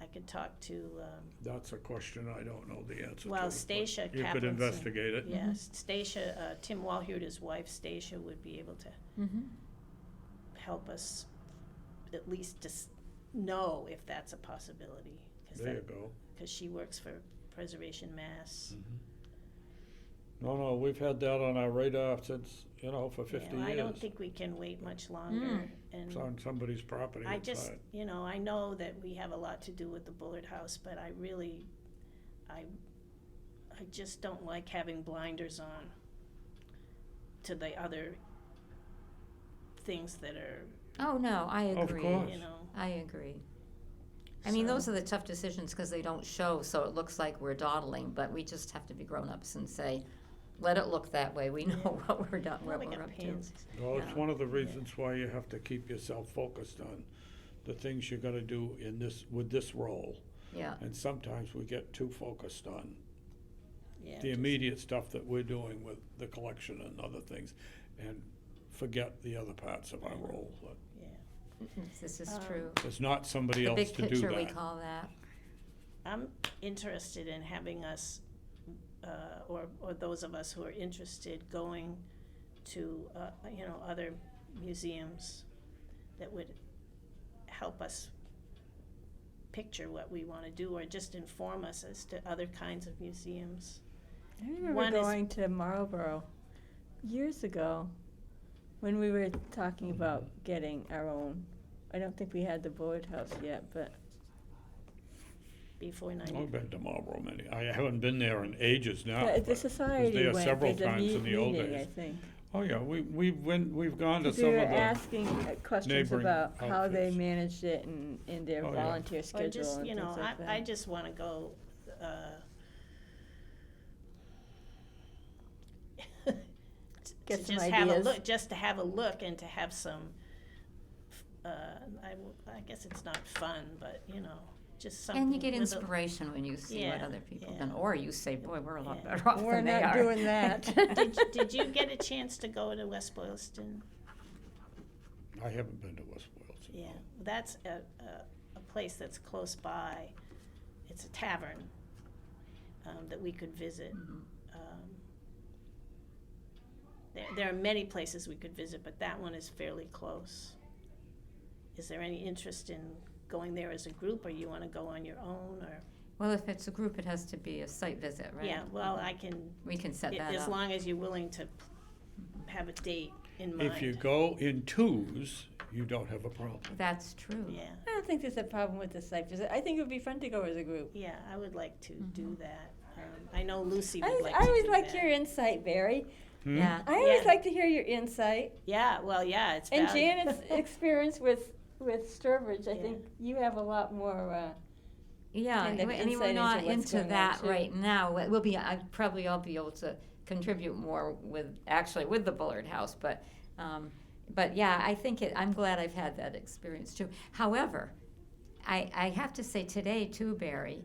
I could talk to, That's a question I don't know the answer to. well, but Stacia You could Kaplanson. investigate it. Yes, Stacia, Tim Walhuter's wife, Stacia, would be able to Mm-hmm. help us at least just know if that's a possibility. There you go. Because she works for Preservation Mass. No, we've had that on our radar since, for 50 Yeah, years. I don't think we can wait much longer. It's And on somebody's property I inside. just, I know that we have a lot to do with the Bullard House, but I really, I just don't like having blinders on to the other things that are, Oh, no, I Of agree. course. I agree. I mean, those So- are the tough decisions because they don't show, so it looks like we're dawdling, but we just have to be grown-ups and say, let it look that way. We know what we're well, what we we're got up to. pansies. Well, it's Yeah. one of the reasons why you have to keep yourself focused on the things you're gonna do with this role. Yeah, And sometimes we get too focused on Yeah, the just- immediate stuff that we're doing with the collection and other things, and forget the other parts of our role. But Yeah. this is Um, true. there's not somebody The else big to do picture, we that. call that. I'm interested in having us, or those of us who are interested, going to, other museums that would help us picture what we want to do, or just inform us as to other kinds of museums. I remember One is- going to Marlboro years ago when we were talking about getting our own. I don't think we had the Bullard House yet, but Before I've 90, been to Marlboro I haven't been there in ages now. the but society there went, several there's a times in the old meeting, I days. think. Oh, yeah, we've gone to Because some we were of the, asking questions neighboring about how they outfits. managed it and in their Oh, yeah. volunteer or schedule just, and things like that. I just want to go, Get to some just have a ideas. look, just to have a look and to have some, I guess it's not fun, but, just something. And you get with a- inspiration when you see what Yeah, other people yeah. done, or you say, boy, we're a lot Yeah. better off We're than they not are. doing that. Did you get a chance to go to West Boylston? I haven't been to West Boylston. Yeah, no. that's a place that's close by. It's a tavern that we could visit. There are many places we could visit, but that one is fairly close. Is there any interest in going there as a group, or you want to go on your own, or? Well, if it's a group, it has to be a site visit, right? Yeah, well, I can, We can set that as up. long as you're willing to have a date in mind. If you go in twos, you don't have a problem. That's true. Yeah, I don't think there's a problem with the site visit. I think it would be fun to go as a group. yeah, I would like to do Mhm. that. I know Lucy I would like I to always do like that. your insight, Barry. Hmm? Yeah. I always Yeah. like to hear your insight. Yeah, well, yeah, it's And valuable. Janet's experience with Sturbridge, I Yeah. think you have a lot more, Yeah, kind of and insight we're into not what's into going on, that too. right now. We'll be, I'll probably be able to contribute more with the Bullard House, but yeah, I think I'm glad I've had that experience too. However, I have to say today too, Barry,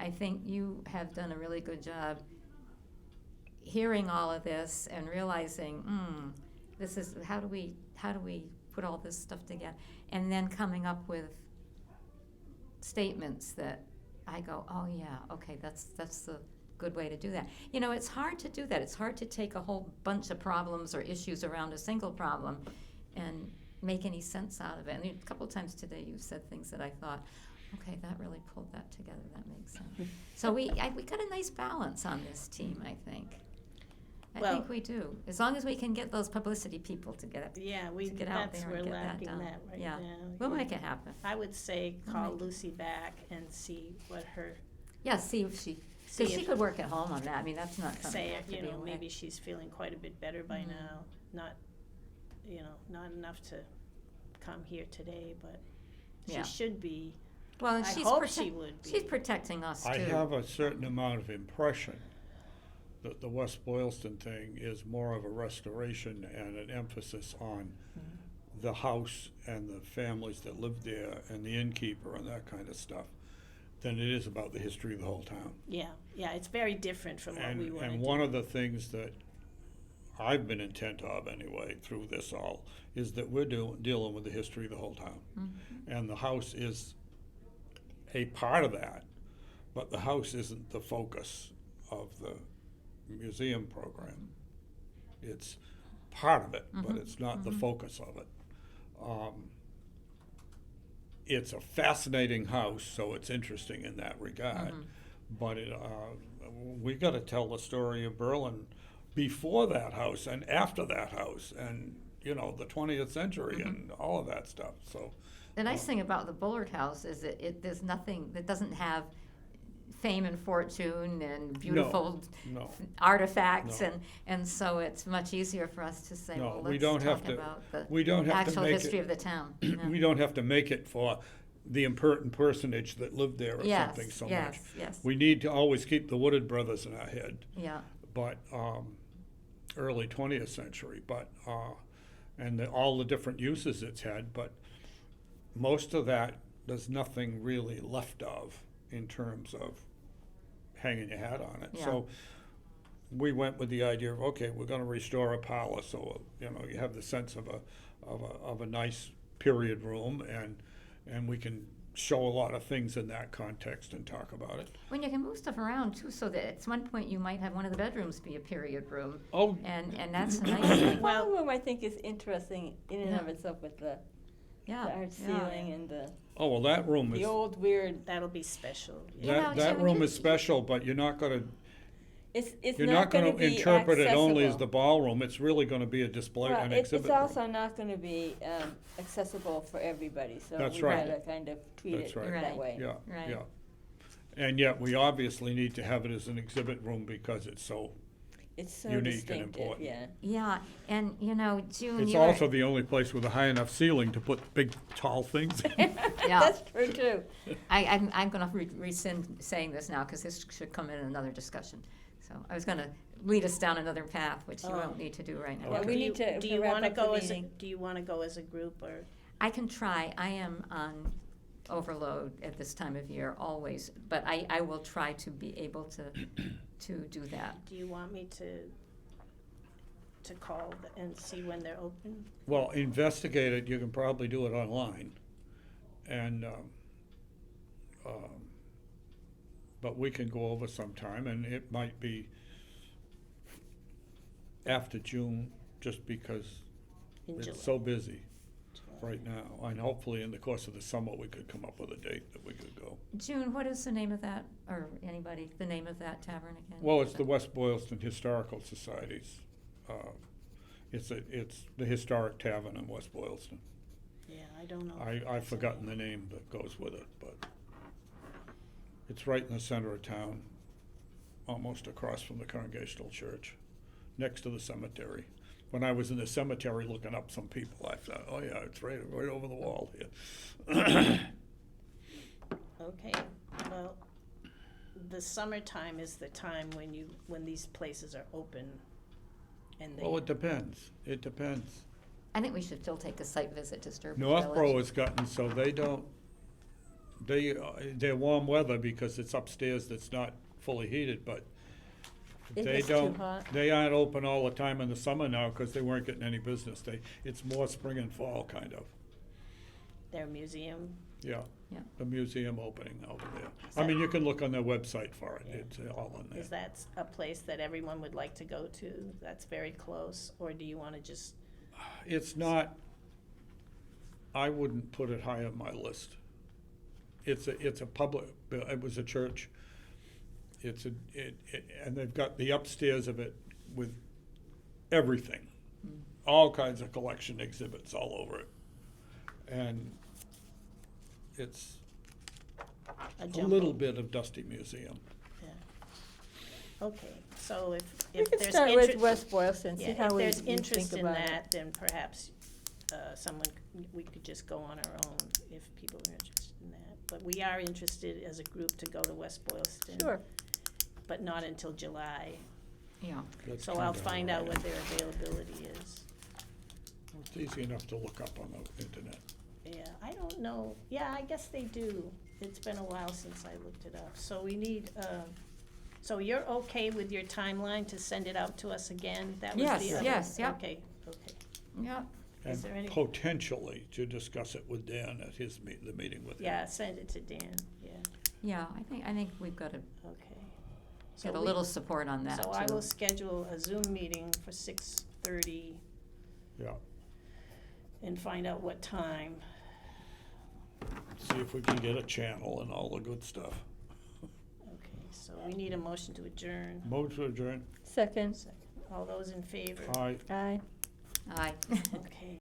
I think you have done a really good job hearing all of this and realizing, this is, how do we put all this stuff together? And then coming up with statements that I go, oh yeah, okay, that's the good way to do that. It's hard to do that. It's hard to take a whole bunch of problems or issues around a single problem and make any sense out of it. And a couple of times today you said things that I thought, okay, that really pulled that together. That makes sense. So we got a nice balance on this team, I think. I Well- think we do. As long as we can get those publicity people to get Yeah, to get out that's, there we're and get that lacking done. that right Yeah. now. We'll Yeah. make it happen. I would say We'll call make it. Lucy back and see what her, Yeah, see if she, see because she if, could work at home on that. I mean, that's not something say, that have to be away. maybe she's feeling quite a bit better by Mhm. now. Not, not enough to come here today, but Yeah. she should be. Well, and I she's hope she would be. she's protecting us too. I have a certain amount of impression the West Boylston thing is more of a restoration and an emphasis on the house and the families that live there and the innkeeper and that kind of stuff than it is about the history of the whole town. Yeah, it's very different from what we want to do. And one of the things that I've been intent of anyway through this all is that we're dealing with the history of the whole town. And the house is a part of that, but the house isn't the focus of the museum program. It's part of it, but it's not the focus of it. It's a fascinating house, so it's interesting in that regard. But we got to tell the story of Berlin before that house and after that house, and the 20th century and all of that stuff. So The nice thing about the Bullard House is that there's nothing that doesn't have fame and fortune and beautiful no. artifacts, No. and so it's much easier for us to say, No, well, we let's don't talk have to- about the we don't have to actual make history it- of the town. We don't have to make it for the important personage that lived there or Yes, something so yes, much. yes. We need to always keep the Woodard brothers in our head, Yeah, but early 20th century, but and all the different uses it's had, but most of that there's nothing really left of in terms of hanging your hat on it. Yeah. So we went with the idea of, okay, we're going to restore a palace, so you have the sense of a nice period room, and we can show a lot of things in that context and talk about it. when you can move stuff around too, so that at one point you might have one of the bedrooms be a period room, Oh, and that's a nice thing. The Well- ballroom, I think, is interesting in and of Yeah. itself with the Yeah, art ceiling and the well, that room is old weird. That'll be special. You that know, Jim, room you- is special, but you're not going to. It's You're not not going going to to be interpret it only as accessible. the ballroom. It's really going to be a display, Well, an it's exhibit room. also not going to be accessible for everybody, so That's we right. gotta kind of treat That's it right. that Right. way. Yeah, Right. yeah. And yet, we obviously need to have it as an exhibit room because it's so. It's so Unique and distinctive, important. yeah. Yeah, and June, It's you were- also the only place with a high enough ceiling to put big, tall things in. Yeah. That's true too. I'm going to rescind saying this now because this should come in another discussion. So I was going to lead us down another path, which you Oh. won't need to do right now. Yeah, we need to Do you wrap want to up the go as meeting. do you want to go as a group, or I can try. I am on overload at this time of year always, but I will try to be able to do that. do you want me to call and see when they're open? Well, investigate it. You can probably do it online, and but we can go over sometime, and it might be after June, just because In it's July. so busy right now. And hopefully, in the course of the summer, we could come up with a date that we could go. June, what is the name of that, or anybody, the name of that tavern again? Well, it's the West Boylston Historical Society's. It's the historic tavern in West Boylston. Yeah, I don't know. I've forgotten the name that goes with it, but it's right in the center of town, almost across from the Congregational Church, next to the cemetery. When I was in the cemetery looking up some people, I thought, oh yeah, it's right over the wall here. Okay, well, the summertime is the time when these places are open, and they. Well, it depends. It depends. I think we should still take a site visit to Sturbridge Northborough Village. has gotten so they're warm weather because it's upstairs that's not fully heated, but It they gets too don't, hot. they aren't open all the time in the summer now because they weren't getting any business. It's more spring and fall kind of, Their museum. yeah. Yeah. The museum opening over there. I mean, you can look on their website for it. Yeah. It's all in there. Is that a place that everyone would like to go to? That's very close, or do you want to just? It's not, I wouldn't put it high on my list. It's a public, it was a church. And they've got the upstairs of it with everything, all kinds of collection exhibits all over it. And it's a jumble? little bit of Dusty Museum. Yeah. Okay, so We if could there's start with interest, West Boylston, see yeah, how if we there's we interest think in about it. that, then perhaps we could just go on our own if people are interested in that. But we are interested as a group to go to West Boylston. Sure. But not until July. Yeah. That's So I'll kinda find how out I what am. their availability is. It's easy enough to look up on the internet. Yeah, I don't know, yeah, I guess they do. It's been a while since I looked it up. So we need, so you're okay with your timeline to send it out to us again? That was Yes, the other- yes, yep. Okay, okay. Yep. Is there any- And potentially to discuss it with Dan at his the meeting with him. Yeah, send it to Dan, yeah, Yeah, I think we've got to okay. So get a we- little support on that, So I too. will schedule a Zoom meeting for 6:30 Yeah, and find out what time. see if we can get a channel and all the good stuff. Okay, so we need a motion to adjourn. Move to adjourn. Second, Second. All those in favor? Aye. aye. Aye. Okay.